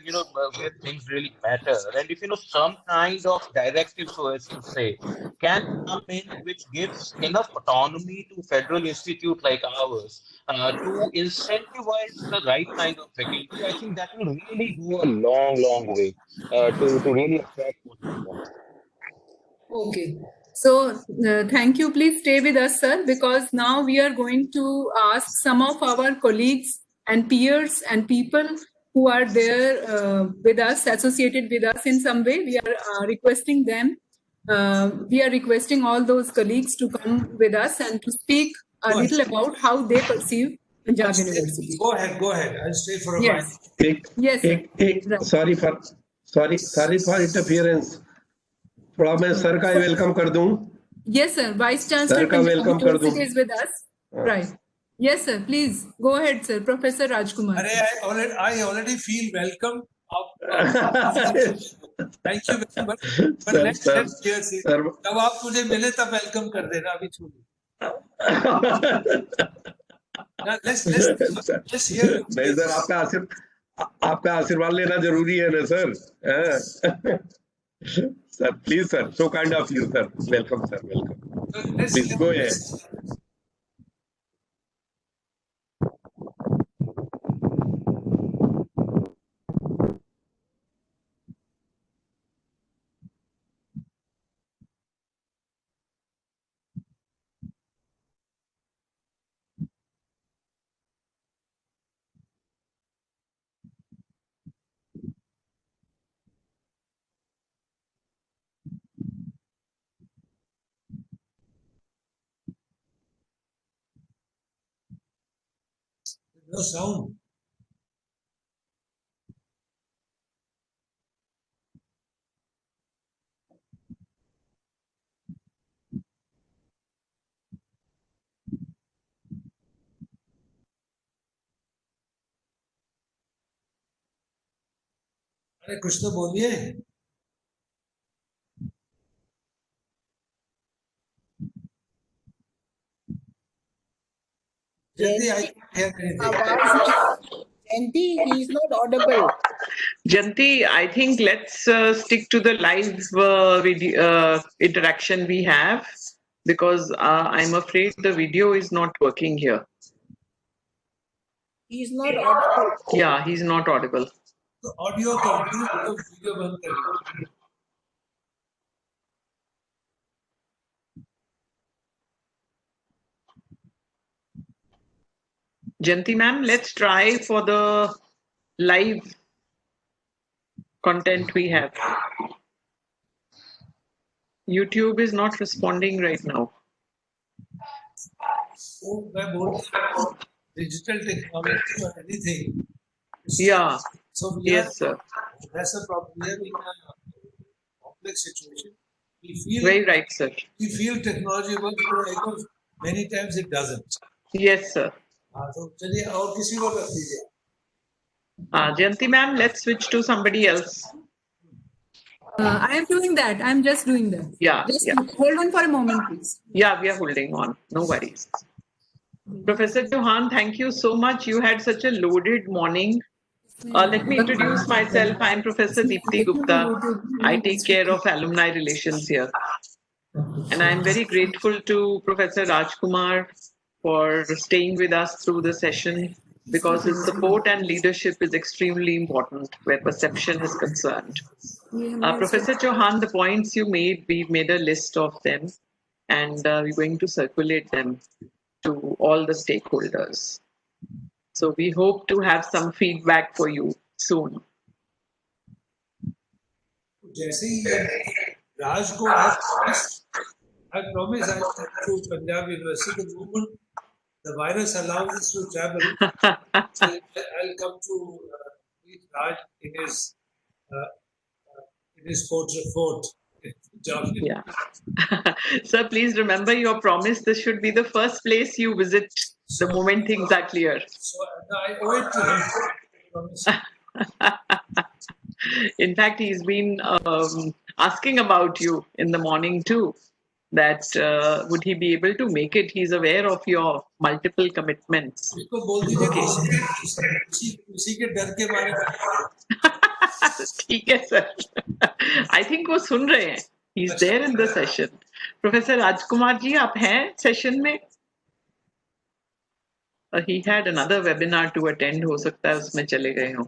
where things really matter, and if some kind of directive, so as to say, can come in which gives enough autonomy to federal institute like ours to incentivize the right kind of faculty, I think that will really go a long, long way to really attract what we want. Okay. So, thank you. Please stay with us, sir, because now we are going to ask some of our colleagues and peers and people who are there with us, associated with us in some way. We are requesting them. We are requesting all those colleagues to come with us and to speak a Go ahead. little about how they perceive Punjab I'll stay- University. Go ahead. I'll stay for a while. Yes. Yes, sir. Right. sorry for interference. थोड़ा मैं sir का welcome कर दूं. Yes, sir. Vice Chancellor Sir का Punjab welcome कर दूं. University is with us. Right. Yes, sir. Please go ahead, sir. Professor Rajkumar. I already feel welcome. Thank you very much. But Sir, let's hear it. sir. जब आप मुझे मिले तब welcome कर देना, अभी छोड़. Let's hear you. नहीं सर, आपका आशीर्वाद लेना जरूरी है ना sir. Sir, please sir, so kind of you sir. Welcome sir, welcome. Please go ahead. No sound. अरे कुछ तो बोलिए. Jyoti, I can't hear anything. Janti, he is not audible. Janti, I think let's stick to the live interaction we have, because I'm afraid the video is not working here. He is not audible. Yeah, he's not audible. तो audio कर दीजिए तो video बंद करिए. Janti ma'am, let's try for the live content we have. YouTube is not responding right now. So मैं बोलता digital technology or anything. Yeah. So Yes, sir. That's a problem. We are in a complex situation. We feel Very right, sir. we feel technology works, but I know many times it doesn't. Yes, sir. तो चलिए और किसी को कर दीजिए. Janti ma'am, let's switch to somebody else. I am doing that. I'm just doing that. Yeah, Just yeah. hold on for a moment, please. Yeah, we are holding on. No worries. Professor Chauhan, thank you so much. You had such a loaded morning. Let me introduce myself. I'm Professor Deepti Gupta. I take care of alumni relations here. And I'm very grateful to Professor Rajkumar for staying with us through the session, because his support and leadership is extremely important where perception is concerned. Professor Chauhan, the points you made, we've made a list of them, and we're going to circulate them to all the stakeholders. So we hope to have some feedback for you soon. जैसे ही ये राज को I promise I'll come to Panjab University the moment the virus allows us to travel. I'll come to meet Raj in his fort. Yeah. Sir, please remember your promise. This should be the first place you visit the moment things are clear. So I owe it to him. In fact, he's been asking about you in the morning too. That would he be able to make it? He's aware of your multiple commitments. ठीक है sir. I think वो सुन रहे हैं. He's there in the session. Professor Rajkumar ji, आप हैं session में? He had another webinar to attend. हो सकता है उसमें चले गए हों.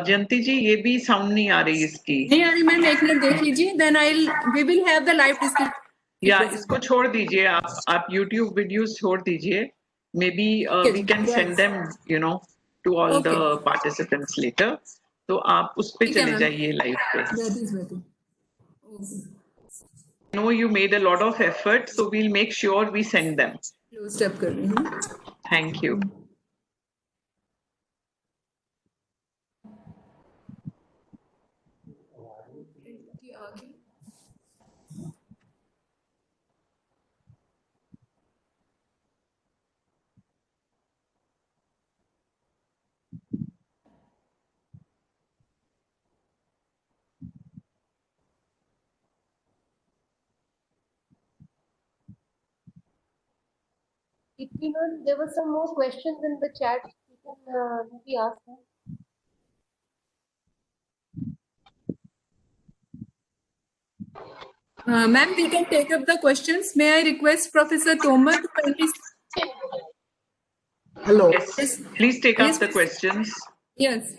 जयंती जी ये भी साउंड नहीं आ रही इसकी. नहीं आ रही मैम, एक मिनट देख लीजिए. Then we will have the live discussion. या इसको छोड़ दीजिए आप YouTube वीडियोस छोड़ दीजिए. Maybe we can send them, to all the participants later. तो आप उस पे चले जाइए लाइव पे. That is better. I know you made a lot of effort, so we'll make sure we send them. Close step कर रही हूँ. Thank you. There were some more questions in the chat. You can maybe ask them. Ma'am, we can take up the questions. May I request Professor Tomar to kindly... Hello. Yes, please take up the questions. Yes.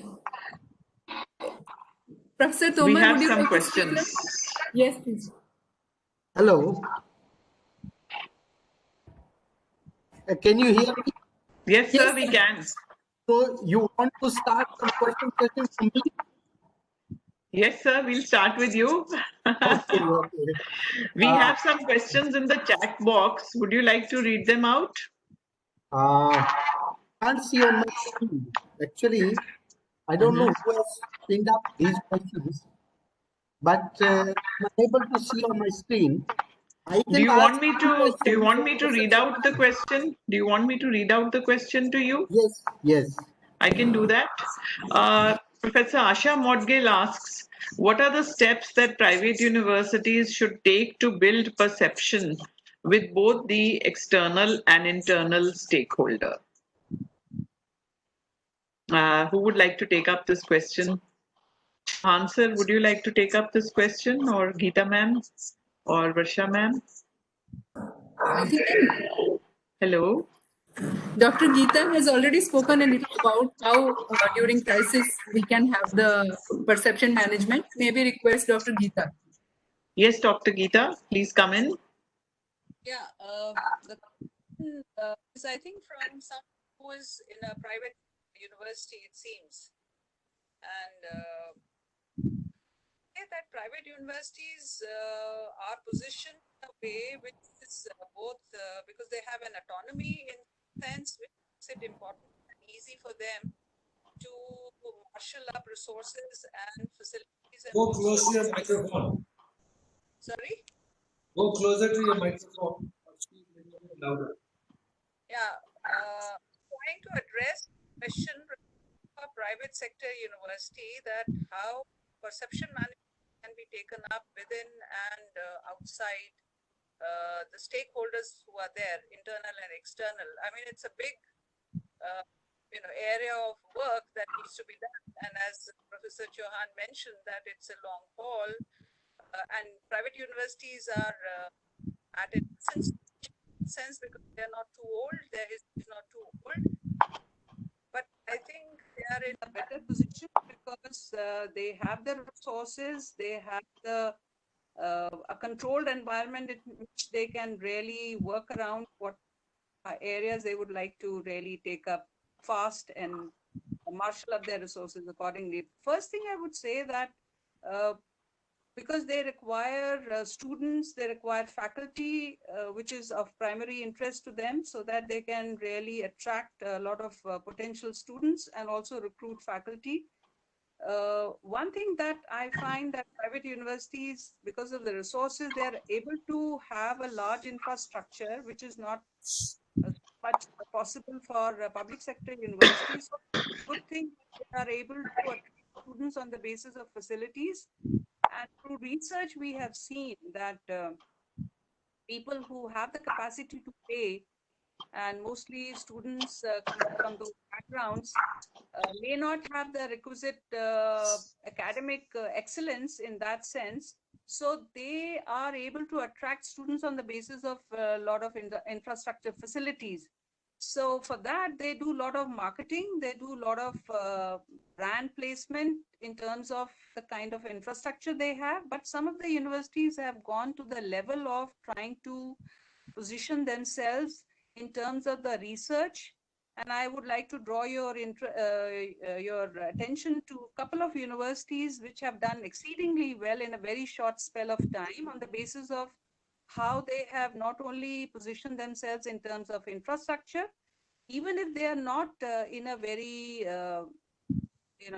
Professor Tomar, we have would you some like questions. To speak? Yes, please. Hello. Can you hear me? Yes, sir, we can. So you want to start some question session for me? Yes, sir, we'll start with you. Okay. We have some questions in the chat box. Would you like to read them out? Can't see on my screen. Actually, I don't know who has pinned up these questions, but I'm able to see on my screen. Do you want me to read out the question? Do you want me to read out the question to you? Yes, yes. I can do that. Professor Asha Modgil asks, what are the steps that private universities should take to build perception with both the external and internal stakeholder? Who would like to take up this question? Answer, would you like to take up this question, or Geeta ma'am, or Varsha ma'am? Hello. Dr. Geeta has already spoken a little about how during crisis we can have the perception management. Maybe request Dr. Geeta. Yes, Dr. Geeta, please come in. Yeah, the question is, I think, from someone who is in a private university, it seems. And that private universities are positioned in a way which is both because they have an autonomy in sense which makes it important and easy for them to marshal up resources and facilities. And go close to your microphone. Sorry? Go closer to your microphone. Speak a little bit louder. Yeah, trying to address the question of a private sector university that how perception management can be taken up within and outside the stakeholders who are there, internal and external. I mean, it's a big, area of work that needs to be done. And as Professor Chauhan mentioned, that it's a long haul, and private universities are at a sense because they're not too old. Their history is not too old. But they are in a better position because they have the resources, they have a controlled environment in which they can really work around what areas they would like to really take up fast and marshal up their resources accordingly. First thing I would say that because they require students, they require faculty, which is of primary interest to them, so that they can really attract a lot of potential students and also recruit faculty. One thing that I find that private universities, because of the resources, they are able to have a large infrastructure, which is not much possible for public sector universities. So good thing they are able to attract students on the basis of facilities. And through research, we have seen that people who have the capacity to pay, and mostly students coming from those backgrounds, may not have the requisite academic excellence in that sense. So they are able to attract students on the basis of a lot of infrastructure facilities. So for that, they do a lot of marketing, they do a lot of brand placement in terms of the kind of infrastructure they have. But some of the universities have gone to the level of trying to position themselves in terms of the research. And I would like to draw your attention to a couple of universities which have done exceedingly well in a very short spell of time on the basis of how they have not only positioned themselves in terms of infrastructure, even if they are not in a very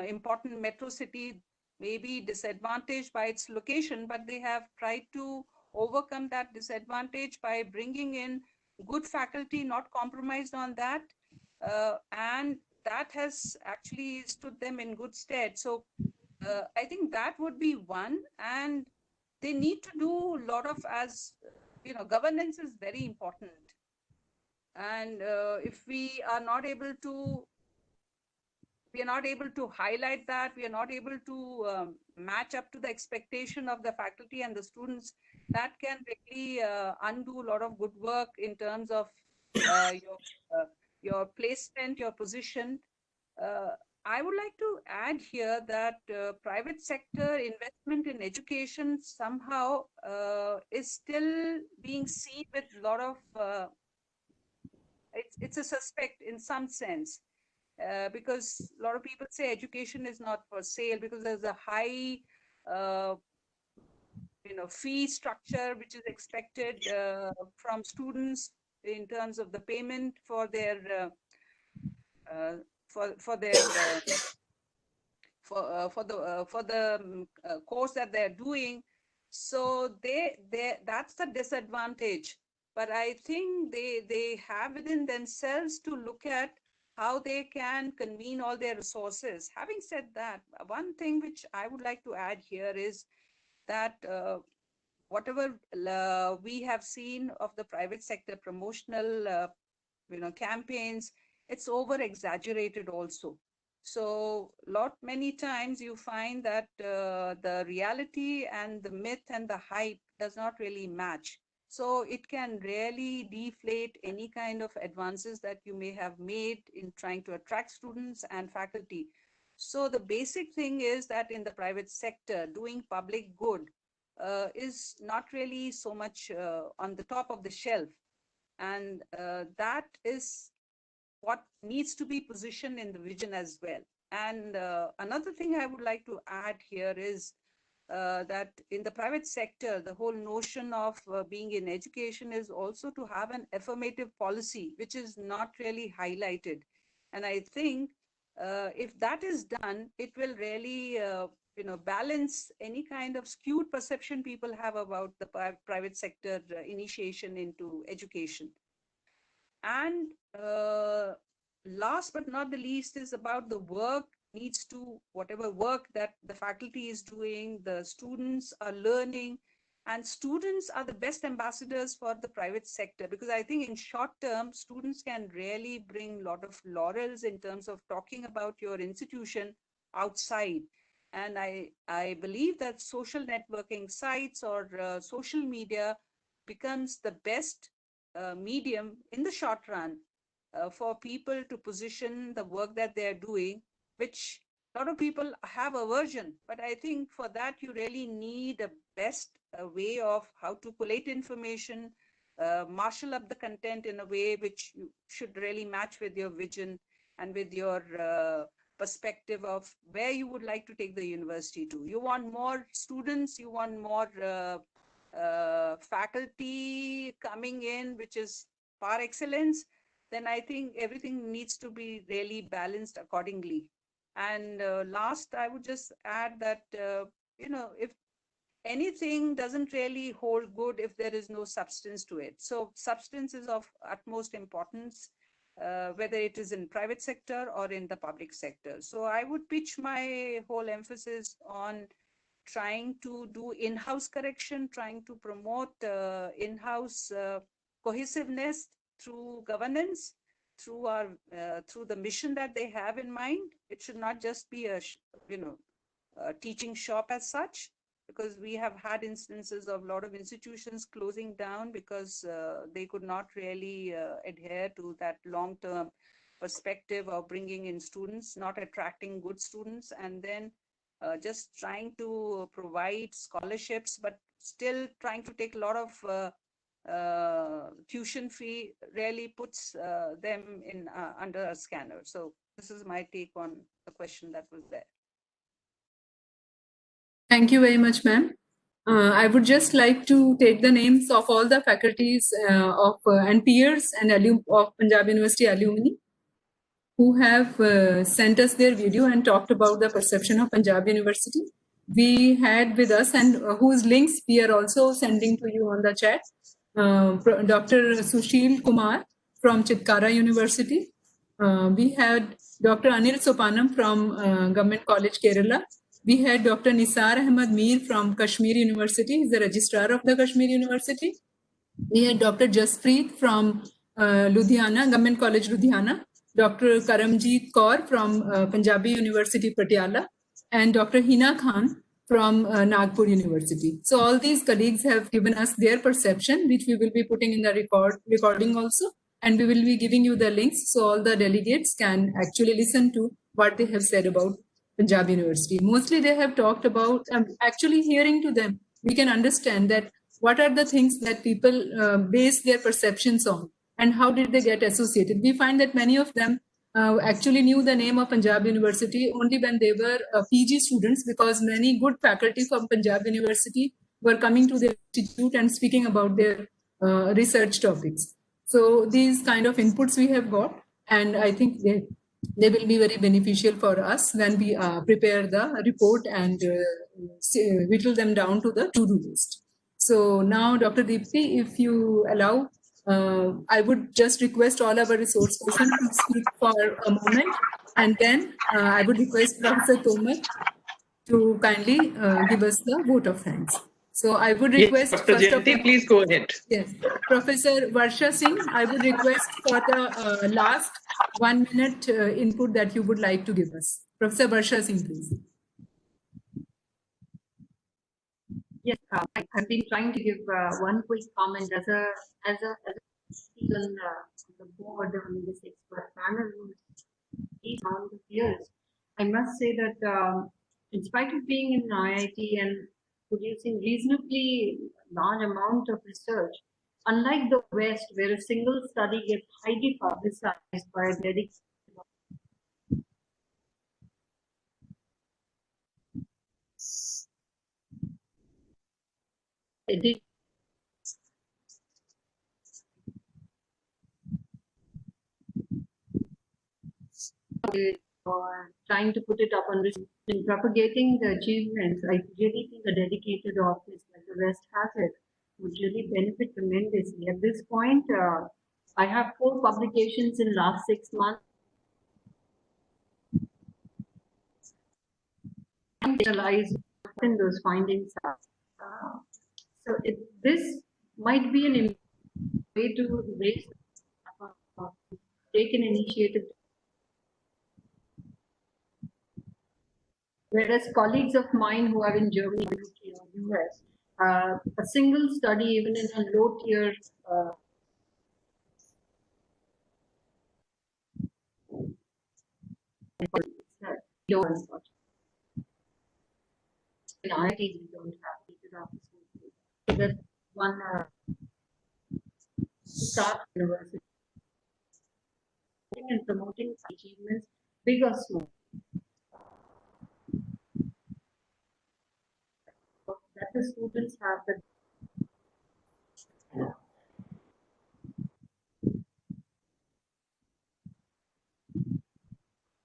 important metro city, maybe disadvantaged by its location, but they have tried to overcome that disadvantage by bringing in good faculty, not compromised on that. And that has actually stood them in good stead. So I think that would be one. And they need to do a lot of, as governance is very important. And if we are not able to highlight that, we are not able to match up to the expectation of the faculty and the students, that can really undo a lot of good work in terms of your placement, your position. I would like to add here that private sector investment in education somehow is still being seen with a lot of, it's a suspect in some sense. Because a lot of people say education is not for sale because there's a high fee structure which is expected from students in terms of the payment for their for their for the course that they're doing. So that's the disadvantage. But I think they have within themselves to look at how they can convene all their resources. Having said that, one thing which I would like to add here is that whatever we have seen of the private sector promotional campaigns, it's over exaggerated also. So many times you find that the reality and the myth and the hype does not really match. So it can really deflate any kind of advances that you may have made in trying to attract students and faculty. So the basic thing is that in the private sector, doing public good is not really so much on the top of the shelf. And that is what needs to be positioned in the vision as well. And another thing I would like to add here is that in the private sector, the whole notion of being in education is also to have an affirmative policy, which is not really highlighted. And I think if that is done, it will really balance any kind of skewed perception people have about the private sector initiation into education. And last but not the least is about the work needs to, whatever work that the faculty is doing, the students are learning, and students are the best ambassadors for the private sector, because I think in short term, students can really bring a lot of laurels in terms of talking about your institution outside. And I believe that social networking sites or social media becomes the best medium in the short run for people to position the work that they're doing which a lot of people have aversion, but I think for that you really need a best way of how to collate information, marshal up the content in a way which you should really match with your vision and with your perspective of where you would like to take the university to. You want more students, you want more faculty coming in, which is par excellence, then I think everything needs to be really balanced accordingly. And last, I would just add that, if anything doesn't really hold good if there is no substance to it. So substance is of utmost importance, whether it is in private sector or in the public sector. So I would pitch my whole emphasis on trying to do in-house correction, trying to promote in-house cohesiveness through governance, through the mission that they have in mind. It should not just be a teaching shop as such, because we have had instances of a lot of institutions closing down because they could not really adhere to that long-term perspective of bringing in students, not attracting good students, and then just trying to provide scholarships, but still trying to take a lot of tuition fee really puts them in under a scanner. So this is my take on the question that was there. Thank you very much, ma'am. I would just like to take the names of all the faculties and peers and of Punjab University alumni who have sent us their video and talked about the perception of Punjab University. We had with us, and whose links we are also sending to you on the chat, Dr. Sushil Kumar from Chitkara University. We had Dr. Anil Sopanam from Government College, Kerala. We had Dr. Nisar Ahmed Mir from Kashmir University. He's the registrar of the Kashmir University. We had Dr. Jaspreet from Ludhiana, Government College, Ludhiana. Dr. Karamjeet Kaur from Punjabi University, Patiala, and Dr. Hina Khan from Nagpur University. So all these colleagues have given us their perception, which we will be putting in the recording also, and we will be giving you the links so all the delegates can actually listen to what they have said about Punjab University. Mostly they have talked about, actually hearing to them, we can understand that what are the things that people base their perceptions on and how did they get associated. We find that many of them actually knew the name of Punjab University only when they were PG students, because many good faculty from Punjab University were coming to the institute and speaking about their research topics. So these kind of inputs we have got, and I think they will be very beneficial for us when we prepare the report and whittle them down to the to-do list. So now, Dr. Deepti, if you allow, I would just request all our resource persons to speak for a moment, and then I would request Professor Tomar to kindly give us the vote of thanks. So I would request, yes, Dr. Jayanti, please go ahead. Yes, Professor Varsha Singh, I would request for the last 1 minute input that you would like to give us. Professor Varsha Singh, please. Yes, I've been trying to give one quick comment as a on the board on this expert panel on the years. I must say that in spite of being in IIT and producing reasonably large amount of research, unlike the West, where a single study gets highly publicized by a dedicated or trying to put it up on in propagating the achievements. I really think a dedicated office like the West has it would really benefit tremendously. At this point, I have 4 publications in last 6 months. Analyze in those findings. So this might be an way to raise, take an initiative. Whereas colleagues of mine who are in Germany, UK, or US, a single study, even in a low tier don't, unfortunately. In IITs, we don't have teachers after school. So there's one staff university and promoting achievements, big or small. That the students have the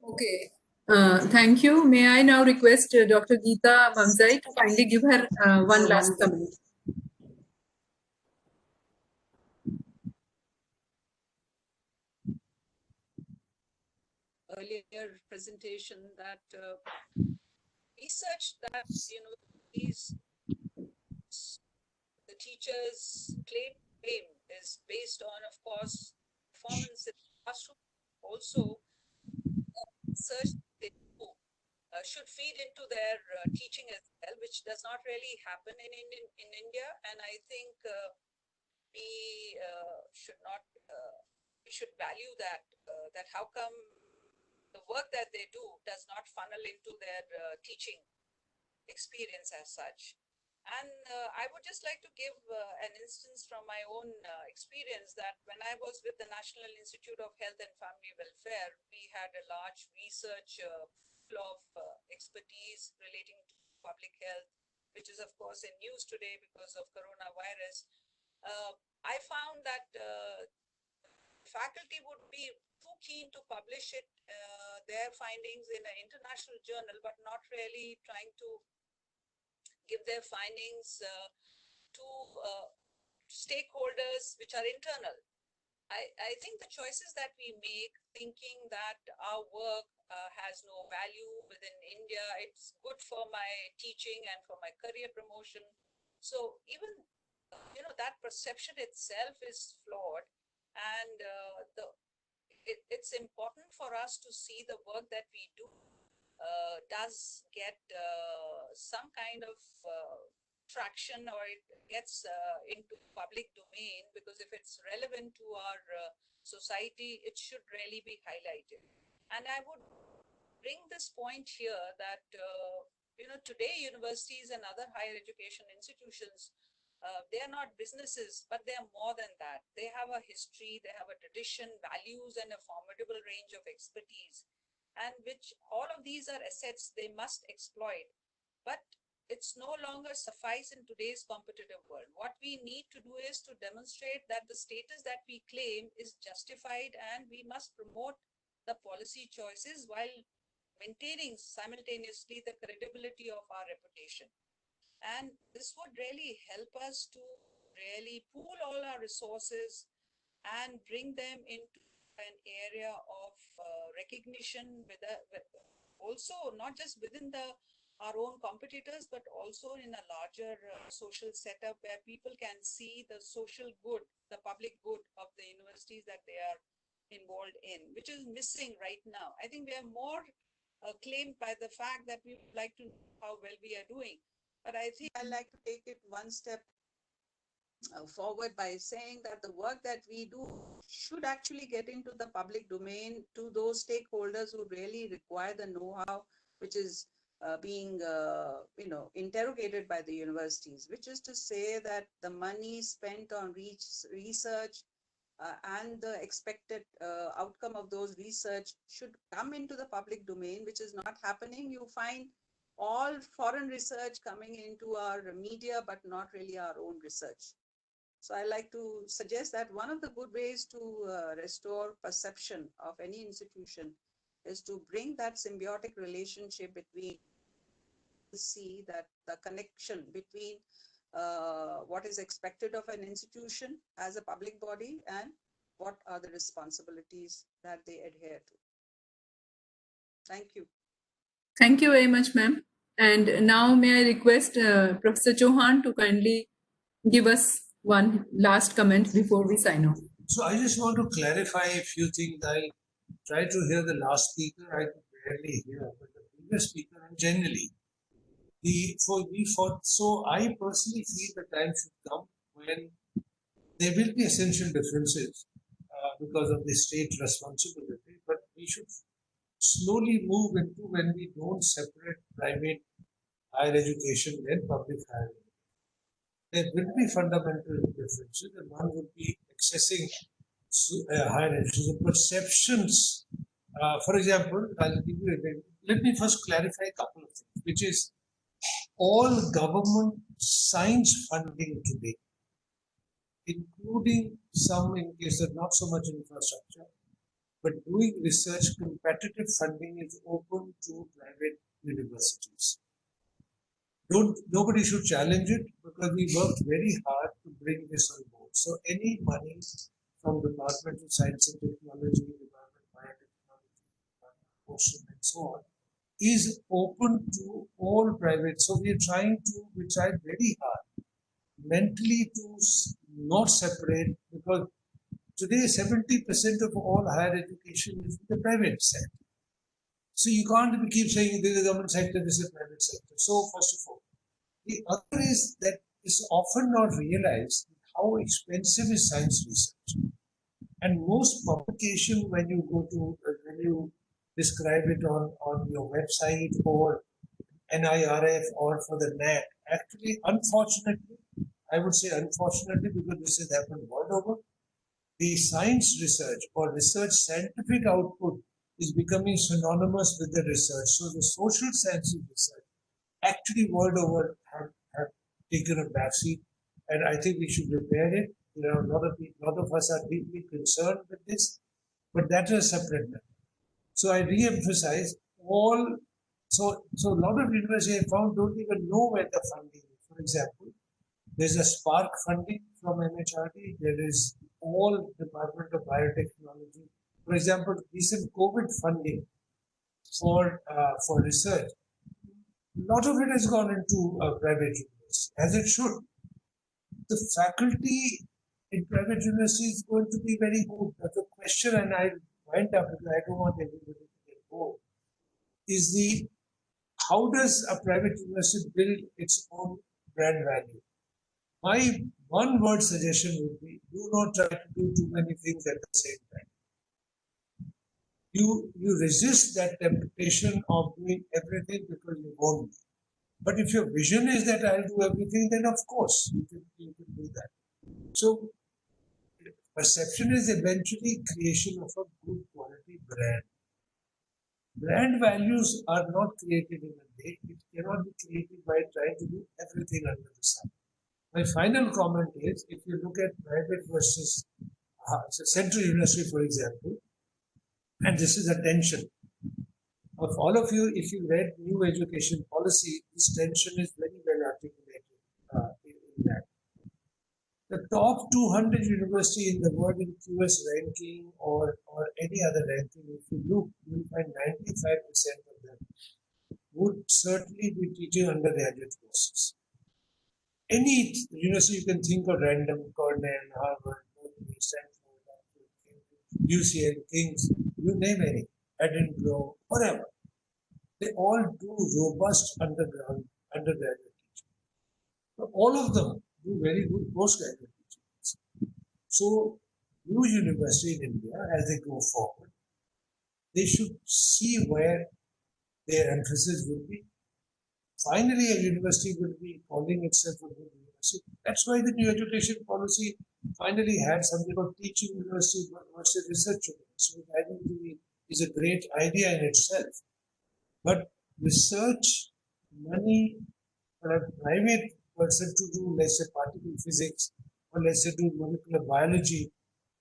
Okay. Thank you. May I now request Dr. Geeta Bemzai to kindly give her one last comment. Earlier presentation that research that these the teachers claim is based on, of course, performance in the classroom. Also, research they do should feed into their teaching as well, which does not really happen in India. And I think we should not we should value that that how come the work that they do does not funnel into their teaching experience as such. And I would just like to give an instance from my own experience that when I was with the National Institute of Health and Family Welfare, we had a large research full of expertise relating to public health, which is of course in news today because of coronavirus. I found that faculty would be too keen to publish their findings in an international journal, but not really trying to give their findings to stakeholders which are internal. I think the choices that we make, thinking that our work has no value within India, it's good for my teaching and for my career promotion. So even, that perception itself is flawed. And it's important for us to see the work that we do does get some kind of traction, or it gets into public domain, because if it's relevant to our society, it should really be highlighted. And I would bring this point here that today universities and other higher education institutions, they are not businesses, but they are more than that. They have a history, they have a tradition, values, and a formidable range of expertise, and which all of these are assets they must exploit. But it's no longer suffice in today's competitive world. What we need to do is to demonstrate that the status that we claim is justified, and we must promote the policy choices while maintaining simultaneously the credibility of our reputation. And this would really help us to really pool all our resources and bring them into an area of recognition with also not just within our own competitors, but also in a larger social setup where people can see the social good, the public good of the universities that they are involved in, which is missing right now. I think we are more claimed by the fact that we would like to know how well we are doing. But I think I like to take it one step forward by saying that the work that we do should actually get into the public domain to those stakeholders who really require the know-how, which is being interrogated by the universities, which is to say that the money spent on research and the expected outcome of those research should come into the public domain, which is not happening. You find all foreign research coming into our media, but not really our own research. So I like to suggest that one of the good ways to restore perception of any institution is to bring that symbiotic relationship between, see that the connection between what is expected of an institution as a public body and what are the responsibilities that they adhere to. Thank you. Thank you very much, ma'am. And now may I request Professor Chauhan to kindly give us one last comment before we sign off. So I just want to clarify a few things. I tried to hear the last speaker. I could barely hear, but the previous speaker, and generally, so I personally feel the time should come when there will be essential differences because of the state responsibility, but we should slowly move into when we don't separate private higher education and public higher education. There will be fundamental differences, and one would be accessing higher education. The perceptions, for example, let me first clarify a couple of things, which is all government science funding today, including some in case of not so much infrastructure, but doing research, competitive funding is open to private universities. Nobody should challenge it because we worked very hard to bring this on board. So any money from Department of Science and Technology, Department of Biotechnology, Department of Ocean and so on, is open to all private. So we tried very hard mentally to not separate, because today 70% of all higher education is in the private sector. So you can't keep saying this is the government sector, this is the private sector. So first of all, the other is that it's often not realized how expensive is science research. And most publication, when you describe it on your website or NIRF or for the NAT, actually, unfortunately, I would say unfortunately, because this has happened world over, the science research or research scientific output is becoming synonymous with the research. So the social sciences research actually world over have taken a backseat, and I think we should repair it. You know, a lot of us are deeply concerned with this, but that is a separate matter. So I re-emphasize all. So a lot of universities I found don't even know where the funding is. For example, there's a Spark funding from MHRD. There is all Department of Biotechnology. For example, recent COVID funding for research. A lot of it has gone into private universities, as it should. The faculty in private universities is going to be very good. But the question, and I went up because I don't want everybody to get bored, is how does a private university build its own brand value? My one word suggestion would be, do not try to do too many things at the same time. You resist that temptation of doing everything because you won't. But if your vision is that I'll do everything, then of course you can do that. So perception is eventually creation of a good quality brand. Brand values are not created in a day. It cannot be created by trying to do everything under the sun. My final comment is, if you look at private versus Central University, for example, and this is a tension. Of all of you, if you read New Education Policy, this tension is very well articulated in that. The top 200 university in the world in QS ranking or any other ranking, if you look, you will find 95% of them would certainly be teaching undergraduate courses. Any university you can think of random, Cornell, Harvard, Stanford, UCL, King's, you name any, Edinburgh, whatever. They all do robust undergraduate teaching. So all of them do very good postgraduate teaching. So new university in India, as they go forward, they should see where their emphasis will be. Finally, a university will be calling itself a good university. That's why the new education policy finally had something called teaching university versus research university, which I think is a great idea in itself. But research money for a private person to do, let's say, particle physics or let's say do molecular biology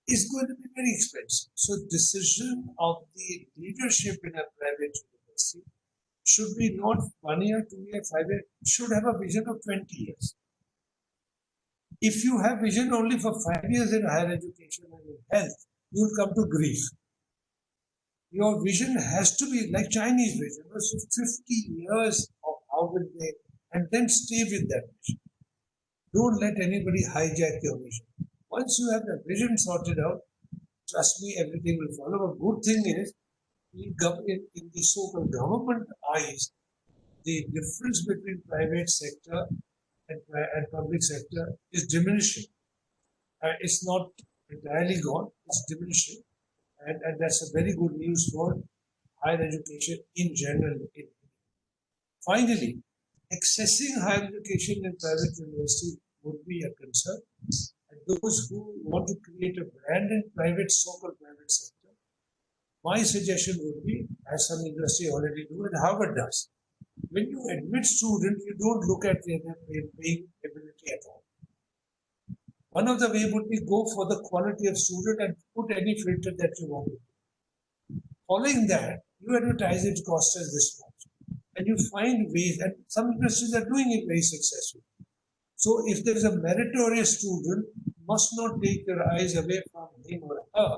is going to be very expensive. So decision of the leadership in a private university should be not 1 year, 2 year, 5 years, should have a vision of 20 years. If you have vision only for 5 years in higher education and in health, you will come to grief. Your vision has to be like Chinese vision, 50 years of how will they, and then stay with that vision. Don't let anybody hijack your vision. Once you have the vision sorted out, trust me, everything will follow. A good thing is, in the so-called government eyes, the difference between private sector and public sector is diminishing. It's not entirely gone, it's diminishing. And that's a very good news for higher education in general. Finally, accessing higher education in private university would be a concern. And those who want to create a brand in private, so-called private sector, my suggestion would be, as some industry already do and Harvard does, when you admit students, you don't look at their paying ability at all. One of the way would be go for the quality of student and put any filter that you want. Following that, you advertise it cost us this much. And you find ways, and some industries are doing it very successfully. So if there is a meritorious student, you must not take your eyes away from him or her,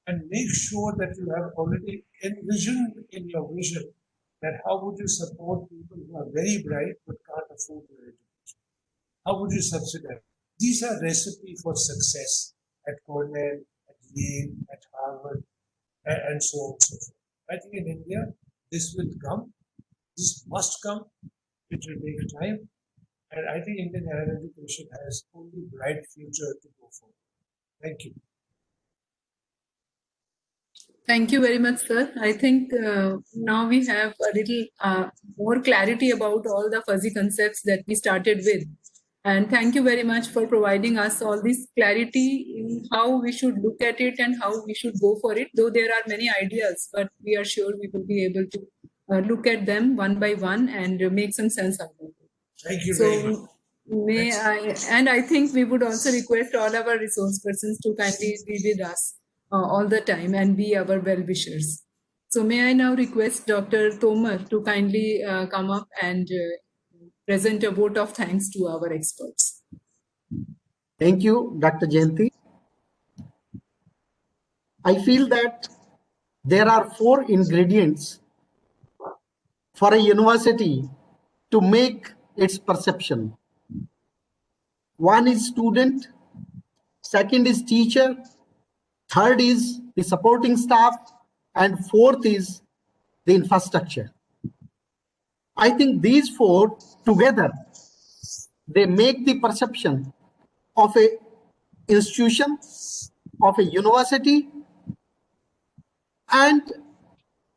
and make sure that you have already envisioned in your vision that how would you support people who are very bright but can't afford their education? How would you subsidize? These are recipes for success at Cornell, at Yale, at Harvard, and so on and so forth. I think in India, this will come. This must come. It will take time. And I think Indian higher education has only bright future to go forward. Thank you. Thank you very much, sir. I think now we have a little more clarity about all the fuzzy concepts that we started with. And thank you very much for providing us all this clarity in how we should look at it and how we should go for it. Though there are many ideas, but we are sure we will be able to look at them one by one and make some sense out of it. Thank you very much. I think we would also request all our resource persons to kindly be with us all the time and be our well-wishers. So may I now request Dr. Tomar to kindly come up and present a vote of thanks to our experts. Thank you, Dr. Jayanti. I feel that there are 4 ingredients for a university to make its perception. One is student, second is teacher, third is the supporting staff, and fourth is the infrastructure. I think these 4 together, they make the perception of a institution, of a university, and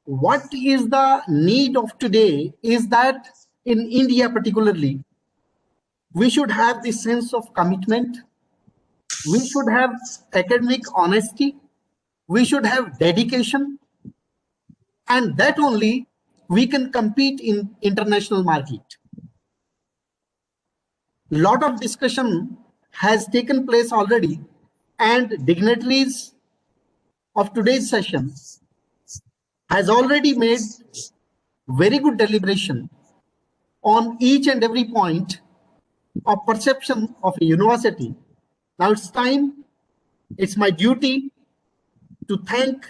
what is the need of today is that in India particularly, we should have the sense of commitment, we should have academic honesty, we should have dedication, and that only we can compete in international market. Lot of discussion has taken place already, and dignitaries of today's session has already made very good deliberation on each and every point of perception of a university. Now it's time, it's my duty to thank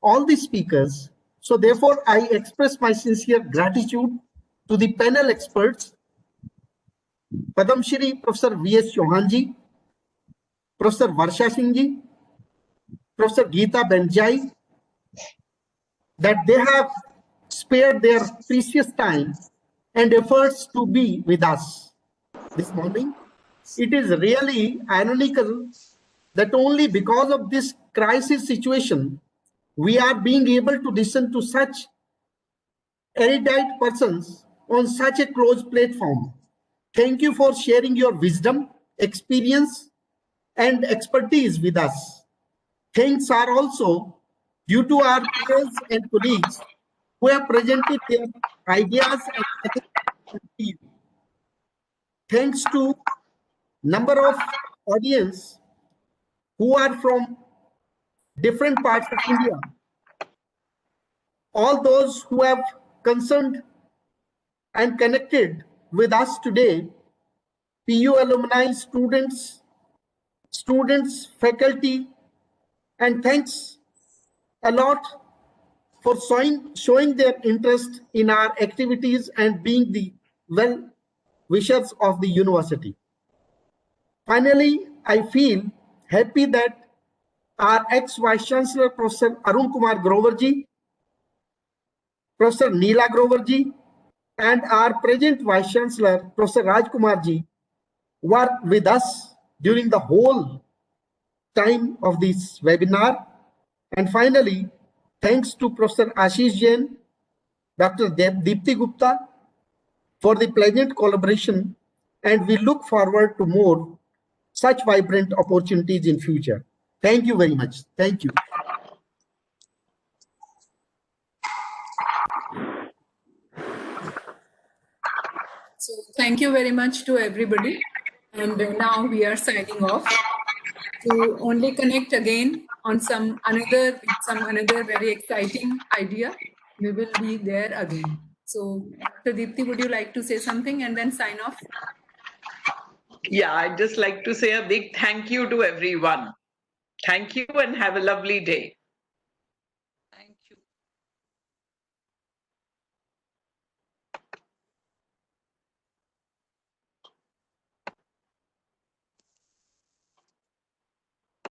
all the speakers. So therefore, I express my sincere gratitude to the panel experts, Padma Shri Professor V.S. Chauhan ji, Professor Varsha Singh ji, Professor Geeta Bemzai, that they have spared their precious time and efforts to be with us this morning. It is really ironical that only because of this crisis situation, we are being able to listen to such erudite persons on such a closed platform. Thank you for sharing your wisdom, experience, and expertise with us. Thanks are also due to our peers and colleagues who have presented their ideas and thanks to number of audience who are from different parts of India. All those who have concerned and connected with us today, PU alumni, students, faculty, and thanks a lot for showing their interest in our activities and being the well-wishers of the university. Finally, I feel happy that our ex-Vice Chancellor, Professor Arun Kumar Groverji, Professor Neela Groverji, and our present Vice Chancellor, Professor Raj Kumarji, were with us during the whole time of this webinar. And finally, Thanks to Professor Ashish Jain, Dr. Deepti Gupta for the pleasant collaboration, and we look forward to more such vibrant opportunities in future. Thank you very much. Thank you. So thank you very much to everybody. And now we are signing off. To only connect again on some another very exciting idea, we will be there again. So, Dr. Deepti, would you like to say something and then sign off? Yeah, I'd just like to say a big thank you to everyone. Thank you and have a lovely day.